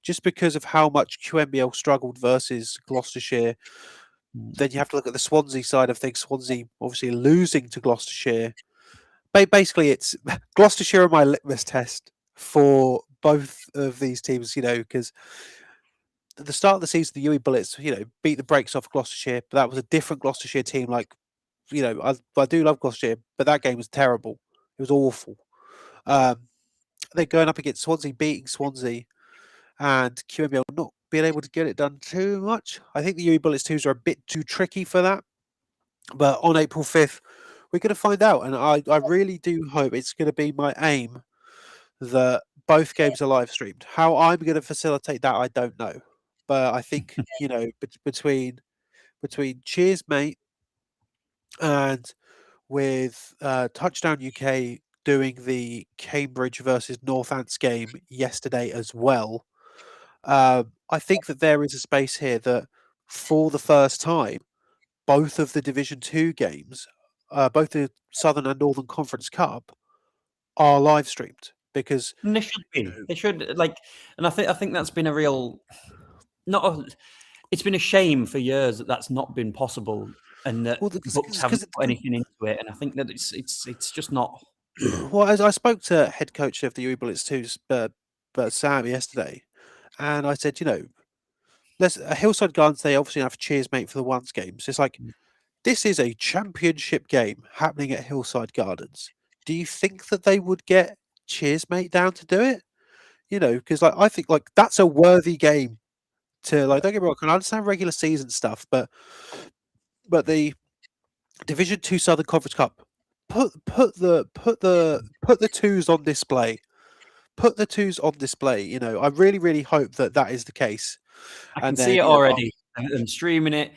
just because of how much QMBL struggled versus Gloucestershire. Then you have to look at the Swansea side of things. Swansea obviously losing to Gloucestershire. Basically, it's Gloucestershire are my litmus test for both of these teams, because at the start of the season, the UE Bullets, beat the brakes off Gloucestershire, but that was a different Gloucestershire team. Like, I do love Gloucestershire, but that game was terrible. It was awful. They're going up against Swansea, beating Swansea, and QMBL not being able to get it done too much. I think the UE Bullets 2s are a bit too tricky for that. But on April 5th, we're going to find out. And I really do hope it's going to be my aim that both games are live streamed. How I'm going to facilitate that, I don't know. But I think, between Cheers Mate and with Touchdown UK doing the Cambridge versus Northants game yesterday as well, I think that there is a space here that for the first time, both of the Division 2 games, both the Southern and Northern Conference Cup, are live streamed because And they should be. They should and I think that's been a real it's been a shame for years that that's not been possible, and that BUCS haven't put anything into it. And I think that it's just not. Well, as I spoke to head coach of the UE Bullets 2's, Sam yesterday, and I said, let's Hillside Gardens. They obviously have Cheers Mate for the ones games. It's like this is a championship game happening at Hillside Gardens. Do you think that they would get Cheers Mate down to do it? Because I think that's a worthy game to don't get me wrong. I understand regular season stuff, but the Division 2 Southern Conference Cup, put the twos on display. Put the twos on display. I really, really hope that is the case. I can see it already. I'm streaming it.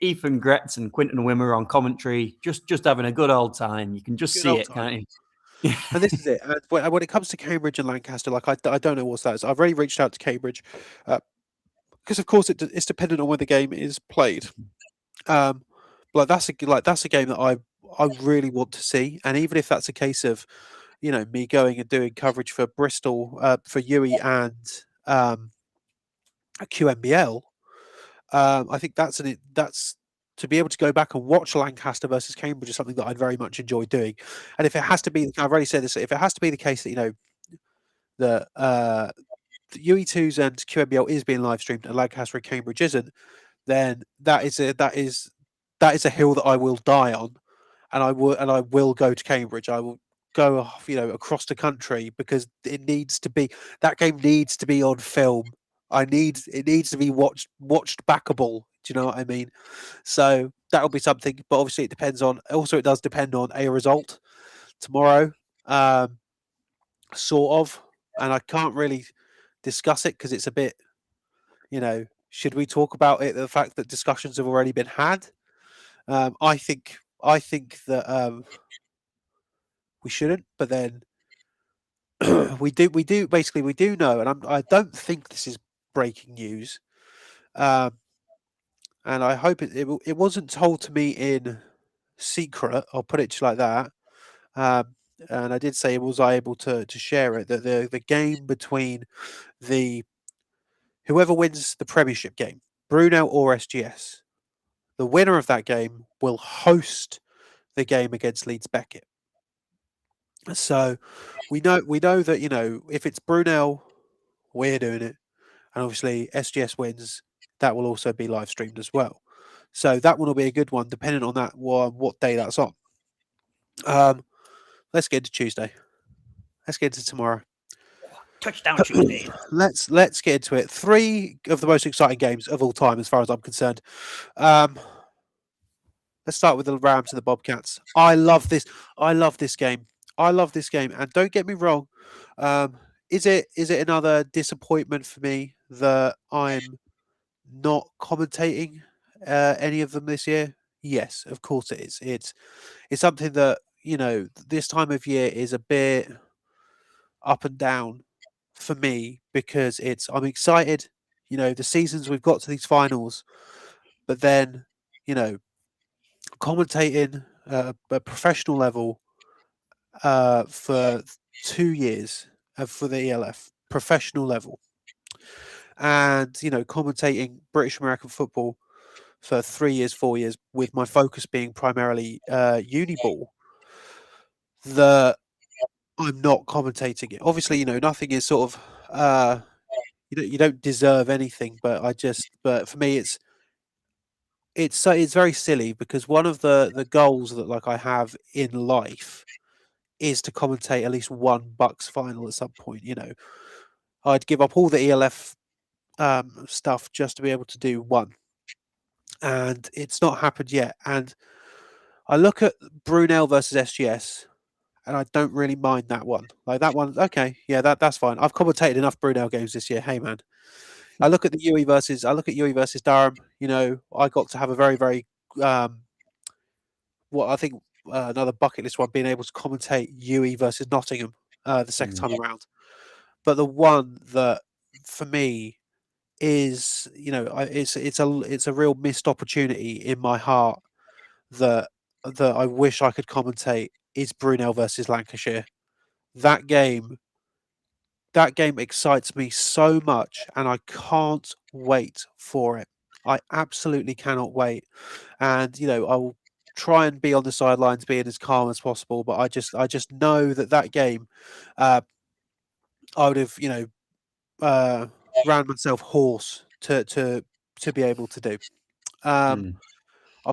Ethan Gretz and Quinton Wimmer on commentary, just having a good old time. You can just see it, can't you? And this is it. And when it comes to Cambridge and Lancaster, I don't know what that is. I've already reached out to Cambridge because, of course, it's dependent on when the game is played. That's a game that I really want to see, and even if that's a case of me going and doing coverage for Bristol, for UE and QMBL, I think that's to be able to go back and watch Lancaster versus Cambridge is something that I'd very much enjoy doing. And if it has to be, I've already said this, if it has to be the case that the UE2s and QMBL is being live streamed and Lancaster and Cambridge isn't, then that is a hill that I will die on, and I will go to Cambridge. I will go across the country because it needs to be, that game needs to be on film. It needs to be watched backable. Do you know what I mean? So that'll be something, but obviously it does depend on a result tomorrow, sort of, and I can't really discuss it because it's a bit, should we talk about it? The fact that discussions have already been had. I think that we shouldn't, but then we do know, and I don't think this is breaking news, and I hope it wasn't told to me in secret. I'll put it like that. And I did say, was I able to share it, that the game between whoever wins the Premiership game, Brunel or SGS, the winner of that game will host the game against Leeds Beckett. So we know that if it's Brunel, we're doing it, and obviously SGS wins, that will also be live streamed as well. So that one will be a good one, depending on that what day that's on. Let's get into Tuesday. Let's get into tomorrow. Touchdown Tuesday. Let's get into it. 3 of the most exciting games of all time, as far as I'm concerned. Let's start with the Rams and the Bobcats. I love this game. And don't get me wrong. Is it another disappointment for me that I'm not commentating any of them this year? Yes, of course it is. It's something that this time of year is a bit up and down for me because I'm excited. The seasons we've got to these finals, but then commentating at a professional level for 2 years for the ELF professional level, and commentating British American football for 3 years, 4 years, with my focus being primarily Uniball, that I'm not commentating it. Obviously, nothing is sort of you don't deserve anything, but for me it's very silly, because one of the goals that like I have in life is to commentate at least one BUCS final at some point. I'd give up all the ELF stuff just to be able to do one, and it's not happened yet. And I look at Brunel versus SGS, and I don't really mind that one. Like that one, okay, yeah, that's fine. I've commentated enough Brunel games this year. Hey man, I look at UE versus Durham. I got to have a very, very what I think another bucket list one, being able to commentate UE versus Nottingham the second time around. But the one that for me is, it's a real missed opportunity in my heart that I wish I could commentate is Brunel versus Lancashire. That game excites me so much, and I can't wait for it. I absolutely cannot wait. And I will try and be on the sidelines, being as calm as possible. But I just know that game, I would have ran myself hoarse to be able to do.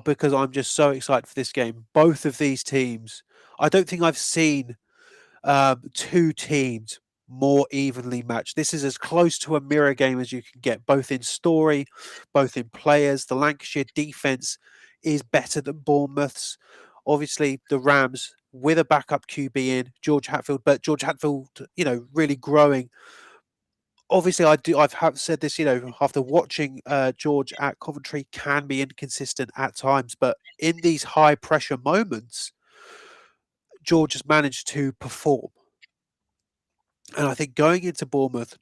Because I'm just so excited for this game. Both of these teams, I don't think I've seen two teams more evenly matched. This is as close to a mirror game as you can get, both in story, both in players. The Lancashire defense is better than Bournemouth's. Obviously, the Rams with a backup QB in George Hatfield, but George Hatfield, really growing. Obviously, I've said this, after watching George at Coventry, can be inconsistent at times, but in these high pressure moments, George has managed to perform. And I think going into Bournemouth,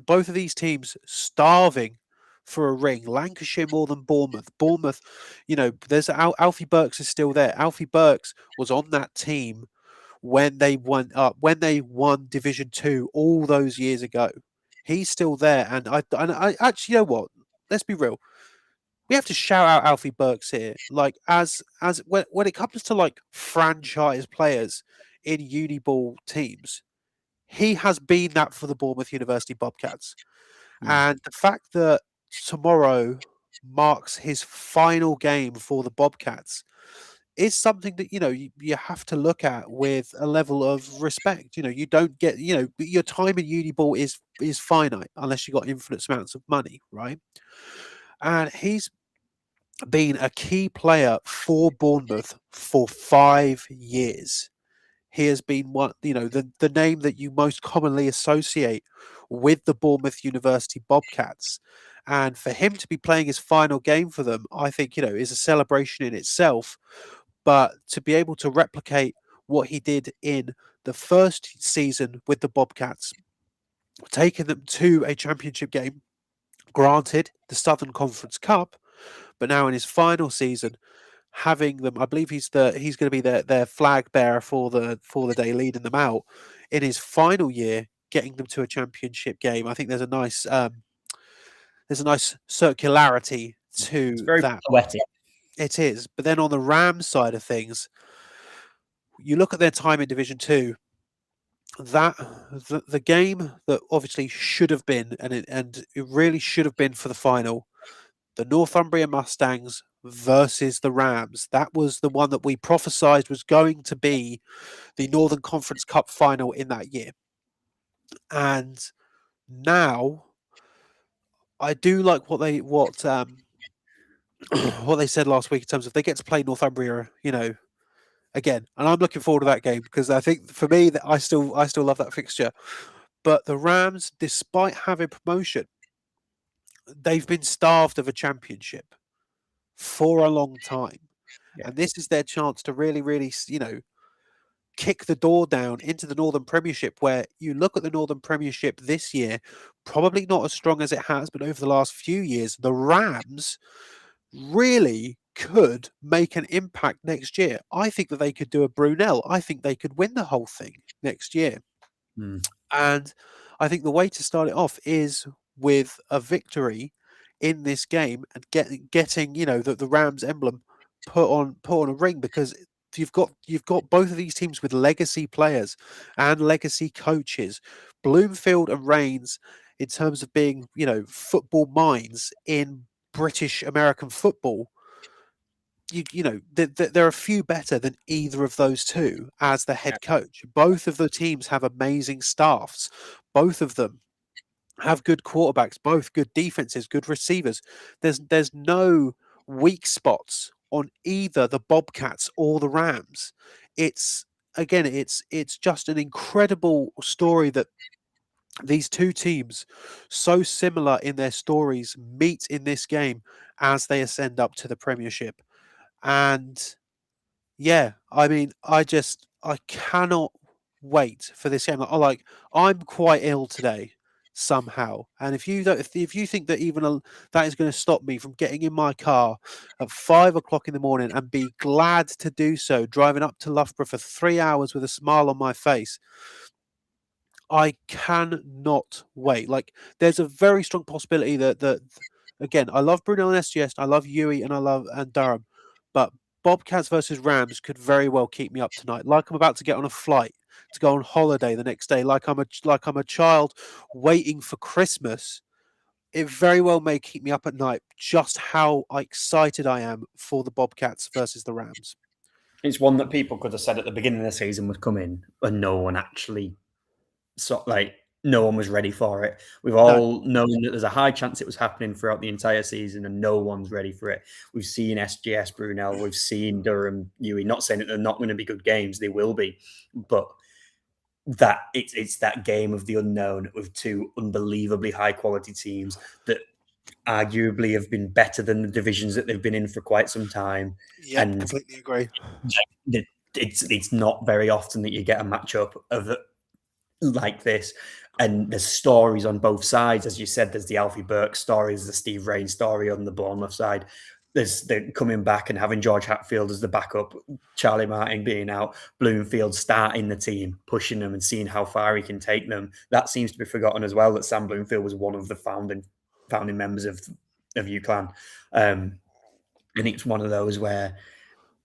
both of these teams starving for a ring. Lancashire more than Bournemouth. Bournemouth, there's Alfie Burks is still there. Alfie Burks was on that team when they won Division 2 all those years ago. He's still there, and I actually, let's be real. We have to shout out Alfie Burks here. Like as when it comes to like franchise players in Uniball teams, he has been that for the Bournemouth University Bobcats. And the fact that tomorrow marks his final game for the Bobcats is something that, you have to look at with a level of respect. You don't get, your time in Uniball is finite unless you've got infinite amounts of money, right? And he's been a key player for Bournemouth for 5 years. He has been the name that you most commonly associate with the Bournemouth University Bobcats. And for him to be playing his final game for them, I think, is a celebration in itself. But to be able to replicate what he did in the first season with the Bobcats, taking them to a championship game, granted the Southern Conference Cup, but now in his final season, having them, I believe he's going to be their flag bearer for the day, leading them out in his final year, getting them to a championship game. I think there's a nice circularity to it's very that. poetic. It is. But then on the Rams side of things, you look at their time in Division 2, that the game that obviously should have been, and it really should have been for the final, the Northumbria Mustangs versus the Rams. That was the one that we prophesied was going to be the Northern Conference Cup final in that year. And now I do like what they said last week in terms of they get to play Northumbria, again. And I'm looking forward to that game, because I think for me that I still love that fixture. But the Rams, despite having promotion, they've been starved of a championship for a long time. Yeah. And this is their chance to really, really, kick the door down into the Northern Premiership, where you look at the Northern Premiership this year, probably not as strong as it has been over the last few years. The Rams really could make an impact next year. I think that they could do a Brunel. I think they could win the whole thing next year. And I think the way to start it off is with a victory in this game and getting the Rams emblem put on a ring, because you've got both of these teams with legacy players and legacy coaches. Bloomfield and Reigns, in terms of being football minds in British American football, there are few better than either of those two as the head coach. Both of the teams have amazing staffs. Both of them have good quarterbacks, both good defenses, good receivers. There's no weak spots on either the Bobcats or the Rams. It's just an incredible story that these two teams, so similar in their stories, meet in this game as they ascend up to the Premiership. And yeah, I mean, I cannot wait for this game. I'm quite ill today somehow, and if you don't, if you think that that is going to stop me from getting in my car at 5 o'clock in the morning and be glad to do so, driving up to Loughborough for 3 hours with a smile on my face, I cannot wait. There's a very strong possibility that again, I love Brunel and SGS, I love Huey, and Durham, but Bobcats versus Rams could very well keep me up tonight. Like I'm about to get on a flight to go on holiday the next day. Like I'm a child waiting for Christmas. It very well may keep me up at night. Just how excited I am for the Bobcats versus the Rams. It's one that people could have said at the beginning of the season was coming, and no one actually no one was ready for it. We've all known that there's a high chance it was happening throughout the entire season, and no one's ready for it. We've seen SGS, Brunel, we've seen Durham, Huey. Not saying that they're not going to be good games, they will be, but that it's that game of the unknown with two unbelievably high quality teams that arguably have been better than the divisions that they've been in for quite some time. Yeah, completely agree. It's not very often that you get a matchup of like this, and there's stories on both sides. As you said, there's the Alfie Burke story, there's the Steve Rain story on the Bournemouth side. There's the coming back and having George Hatfield as the backup, Charlie Martin being out, Bloomfield starting the team, pushing them and seeing how far he can take them. That seems to be forgotten as well, that Sam Bloomfield was one of the founding members of UClan. And it's one of those where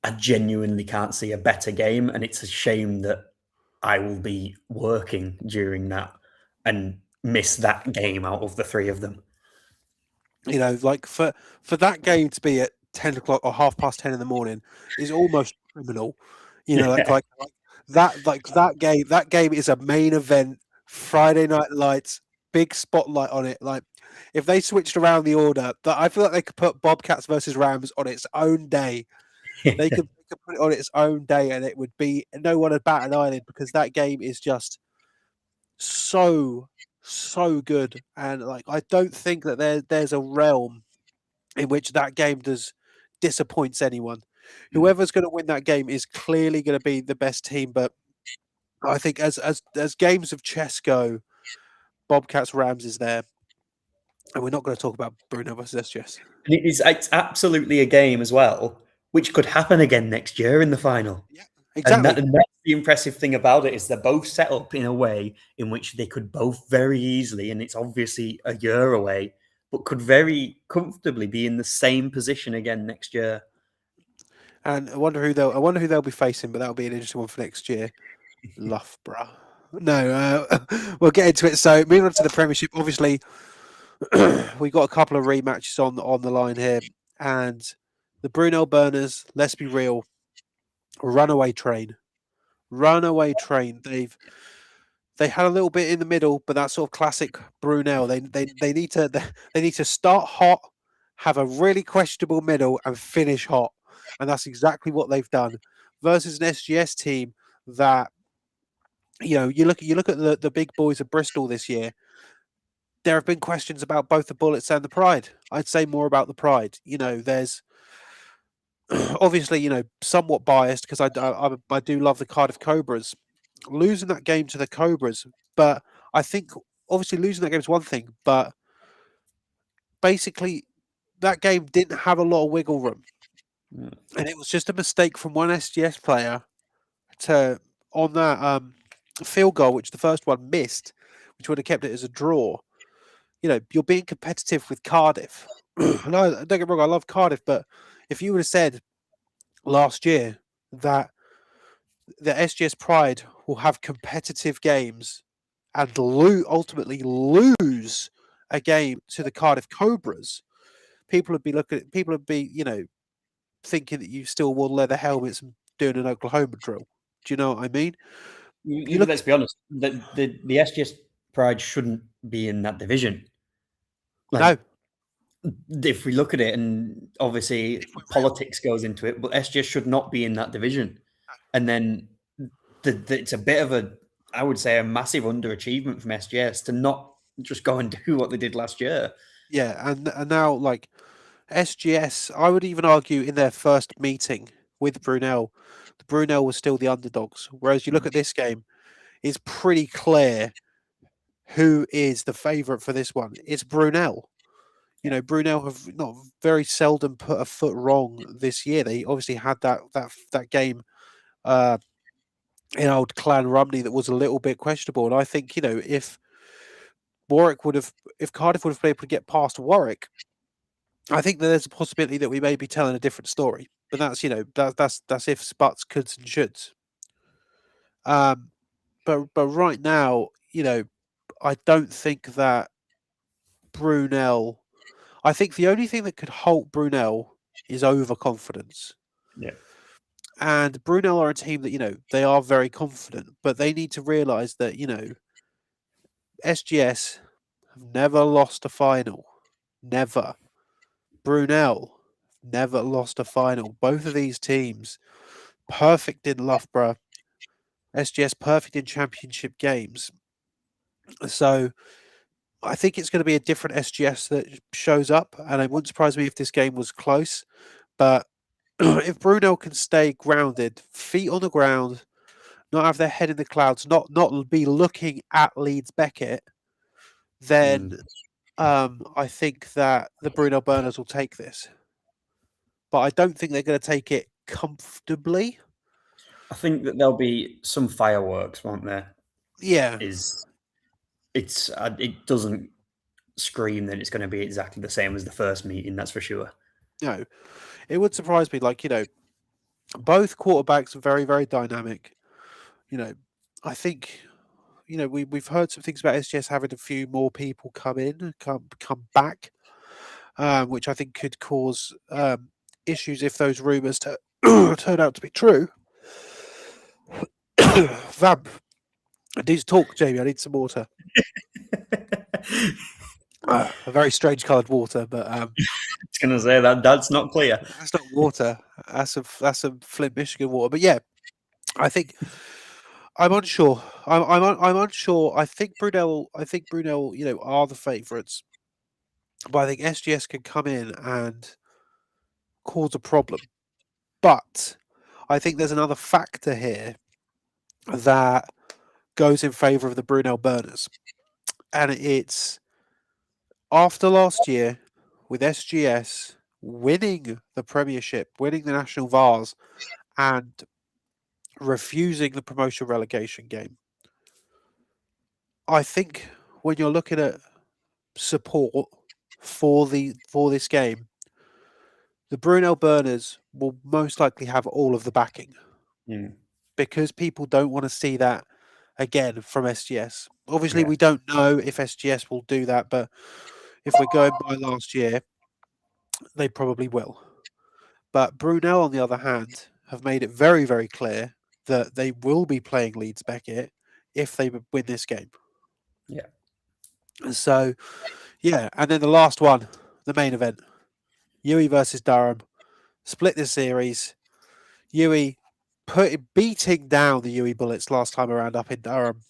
I genuinely can't see a better game, and it's a shame that I will be working during that and miss that game out of the three of them. For that game to be at 10 o'clock or 10:30 in the morning is almost criminal. That game is a main event, Friday Night Lights, big spotlight on it. Like, if they switched around the order, I feel like they could put Bobcats versus Rams on its own day. They could put it on its own day, and it would be no one would bat an eyelid, because that game is just so good. And I don't think that there's a realm in which that game disappoints anyone. Whoever's going to win that game is clearly going to be the best team. But I think as games of chess go, Bobcats Rams is there. And we're not going to talk about Bruno versus SGS. It's absolutely a game as well, which could happen again next year in the final. Yeah, exactly. And that's the impressive thing about it, is they're both set up in a way in which they could both very easily, and it's obviously a year away, but could very comfortably be in the same position again next year. And I wonder who they'll be facing, but that'll be an interesting one for next year. Loughborough. No, we'll get into it. So moving on to the Premiership, obviously we got a couple of rematches on the line here, and the Brunel Burners, let's be real, runaway train. They had a little bit in the middle, but that's sort of classic Brunel. They need to start hot, have a really questionable middle, and finish hot, and that's exactly what they've done. Versus an SGS team that, you look at the big boys of Bristol this year. There have been questions about both the Bullets and the Pride. I'd say more about the Pride. There's obviously, somewhat biased, because I do love the Cardiff Cobras. Losing that game to the Cobras, but I think obviously losing that game is one thing, but basically that game didn't have a lot of wiggle room, and it was just a mistake from one SGS player on that field goal, which the first one missed, which would have kept it as a draw. You're being competitive with Cardiff. no, don't get me wrong, I love Cardiff, but if you would have said last year that the SGS Pride will have competitive games and ultimately lose a game to the Cardiff Cobras, people would be thinking that you still wore leather helmets and doing an Oklahoma drill. Do you know what I mean? Let's be honest, the SGS Pride shouldn't be in that division. No. If we look at it, and obviously politics goes into it, but SGS should not be in that division. And then it's a bit of I would say, a massive underachievement from SGS to not just go and do what they did last year. Yeah, and now like SGS, I would even argue in their first meeting with Brunel, Brunel was still the underdogs. Whereas you look at this game, it's pretty clear who is the favourite for this one. It's Brunel. You know, Brunel have not very seldom put a foot wrong this year. They obviously had that game in Old Clan Rumney that was a little bit questionable. And I think, if Cardiff would have been able to get past Warwick, I think that there's a possibility that we may be telling a different story. But that's that's ifs, buts, coulds, and shoulds. But right now, I don't think that Brunel. I think the only thing that could halt Brunel is overconfidence. Yeah. And Brunel are a team that, they are very confident, but they need to realise that, SGS have never lost a final. Never. Brunel never lost a final. Both of these teams perfect in Loughborough. SGS perfect in championship games. So I think it's going to be a different SGS that shows up, and it wouldn't surprise me if this game was close. But if Brunel can stay grounded, feet on the ground, not have their head in the clouds, not be looking at Leeds Beckett, then I think that the Brunel Burners will take this. But I don't think they're going to take it comfortably. I think that there'll be some fireworks, won't there? Yeah. It doesn't scream that it's going to be exactly the same as the first meeting, that's for sure. No. It would surprise me. Both quarterbacks are very, very dynamic. I think, we've heard some things about SGS having a few more people come back, which I think could cause issues if those rumours turn out to be true. Vamp, I need to talk, Jamie. I need some water. A very strange coloured water, but I was going to say that's not clear. That's not water. That's some Flint, Michigan water. But yeah, I think I'm unsure. I'm unsure. I think Brunel, are the favourites, but I think SGS can come in and cause a problem. But I think there's another factor here that goes in favour of the Brunel Burners, and it's after last year with SGS winning the Premiership, winning the National Vars, and refusing the promotion relegation game. I think when you're looking at support for this game, the Brunel Burners will most likely have all of the backing because people don't want to see that again from SGS. Obviously, we don't know if SGS will do that, but if we're going by last year, they probably will. But Brunel, on the other hand, have made it very, very clear that they will be playing Leeds Beckett if they win this game. Yeah. So, yeah, and then the last one, the main event, Uwe versus Durham, split the series. Uwe beating down the Uwe Bullets last time around up in Durham.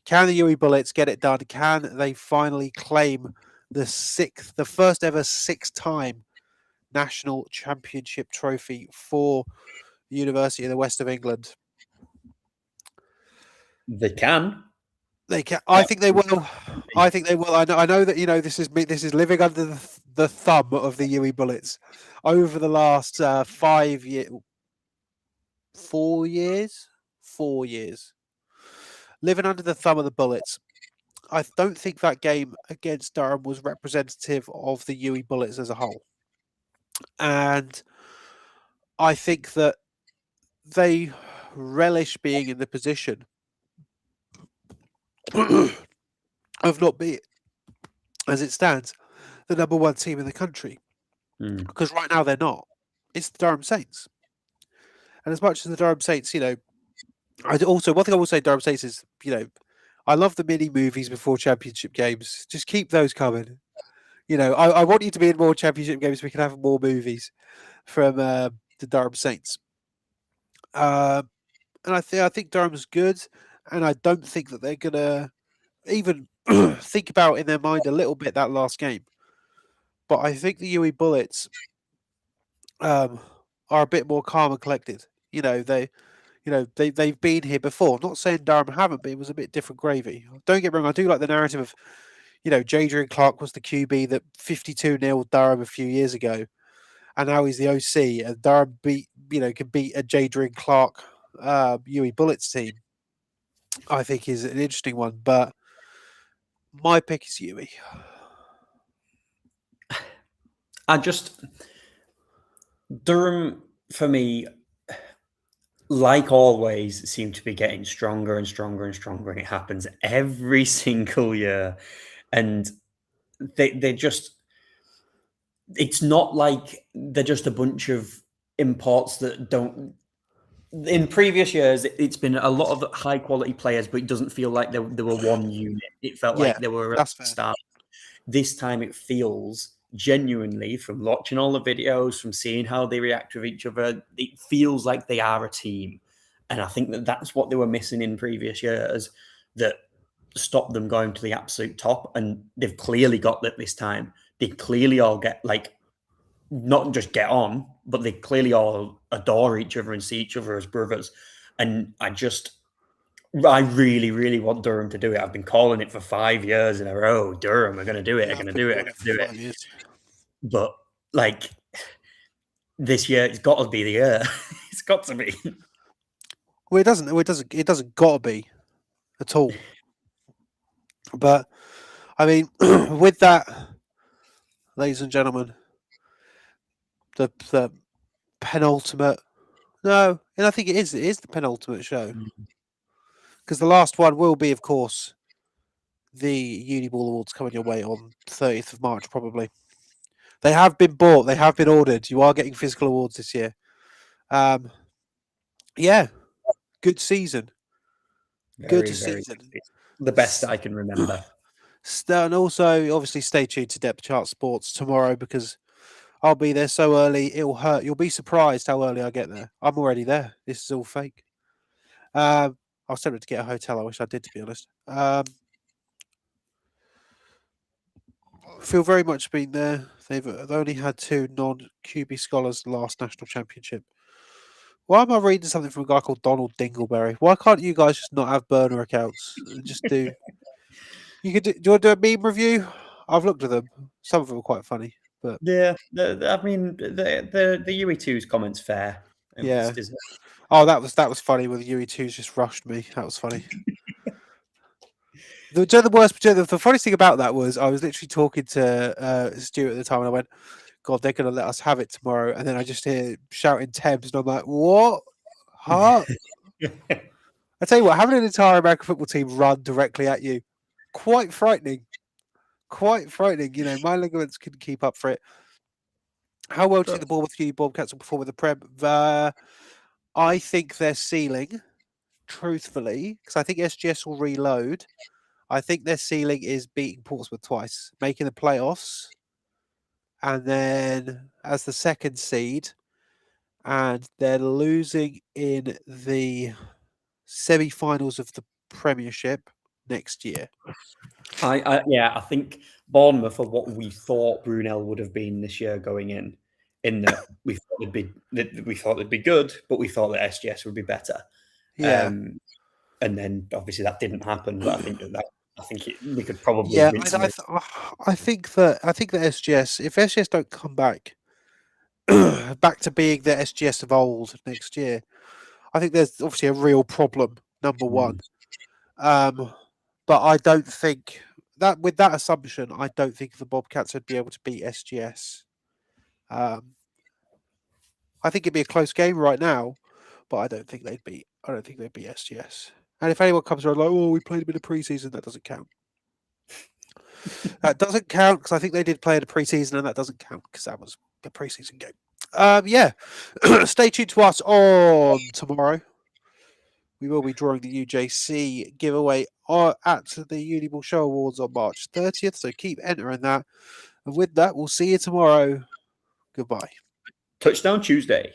Can the Uwe Bullets get it done? Can they finally claim the first ever 6-time national championship trophy for the University of the West of England? They can. They can. I think they will. I think they will. I know that this is living under the thumb of the Uwe Bullets over the last 5 years, 4 years, living under the thumb of the Bullets. I don't think that game against Durham was representative of the Uwe Bullets as a whole. And I think that they relish being in the position of not being, as it stands, the number one team in the country. Because right now they're not. It's the Durham Saints. And as much as the Durham Saints, one thing I will say, Durham Saints is, I love the mini movies before championship games. Just keep those coming. I want you to be in more championship games so we can have more movies from the Durham Saints. And I think Durham's good, and I don't think that they're gonna even think about in their mind a little bit that last game. But I think the Uwe Bullets are a bit more calm and collected. They've been here before. Not saying Durham haven't, but it was a bit different gravy. Don't get me wrong, I do like the narrative of, Jadrian Clark was the QB that 52-0 Durham a few years ago, and now he's the OC, and Durham can beat a Jadrian Clark Uwe Bullets team. I think is an interesting one, but my pick is Uwe. Durham, for me, like always, seem to be getting stronger and stronger and stronger, and it happens every single year. And they're just, it's not like they're just a bunch of imports that don't. In previous years, it's been a lot of high quality players, but it doesn't feel like they were one unit. It felt like they were at the start. This time it feels genuinely, from watching all the videos, from seeing how they react with each other, it feels like they are a team. And I think that that's what they were missing in previous years that stopped them going to the absolute top. And they've clearly got that this time. They clearly all get, not just get on, but they clearly all adore each other and see each other as brothers. And I really, really want Durham to do it. I've been calling it for 5 years in a row. Durham are going to do it. They're going to do it. But this year, it's got to be the year. It's got to be. Well, it doesn't. It doesn't got to be at all. But I mean, with that, ladies and gentlemen, the penultimate. No, and I think it is the penultimate show. Because the last one will be, of course, the Uniball Awards coming your way on 30th of March, probably. They have been bought. They have been ordered. You are getting physical awards this year. Yeah, good season. Good season. The best I can remember. And also, obviously, stay tuned to Depth Chart Sports tomorrow because I'll be there so early, it'll hurt. You'll be surprised how early I get there. I'm already there. This is all fake. I was tempted to get a hotel. I wish I did, to be honest. Feel very much been there. They've only had 2 non-QB scholars last national championship. Why am I reading something from a guy called Donald Dingleberry? Why can't you guys just not have burner accounts and just do? Do you want to do a meme review? I've looked at them. Some of them are quite funny, but yeah, I mean the UE2's comments fair. Yeah. Oh, that was funny when the UE2's just rushed me. That was funny. The funniest thing about that was I was literally talking to Stuart at the time, and I went, "God, they're going to let us have it tomorrow." And then I just hear shouting Thames, and I'm like, "What? Huh?" I tell you what, having an entire American football team run directly at you, quite frightening. Quite frightening. My ligaments couldn't keep up for it. How well do you think the Bournemouth Bobcats will perform in the Prem? I think their ceiling, truthfully, because I think SGS will reload. I think their ceiling is beating Portsmouth twice, making the playoffs, and then as the second seed, and they're losing in the semi-finals of the Premiership next year. I think Bournemouth are what we thought Brunel would have been this year going in that we thought they'd be good, but we thought that SGS would be better. Yeah. And then obviously that didn't happen. But we could probably. Yeah, I think that SGS, if SGS don't come back to being the SGS of old next year, I think there's obviously a real problem. Number one, But I don't think that with that assumption, I don't think the Bobcats would be able to beat SGS. I think it'd be a close game right now, but I don't think they'd beat SGS. And if anyone comes around like, oh, we played a bit of preseason, that doesn't count. That doesn't count because I think they did play in a preseason, and that doesn't count because that was a preseason game. Yeah, stay tuned to us on tomorrow. We will be drawing the UJC giveaway at the Uniball Show Awards on March 30th, so keep entering that. And with that, we'll see you tomorrow. Goodbye. Touchdown Tuesday.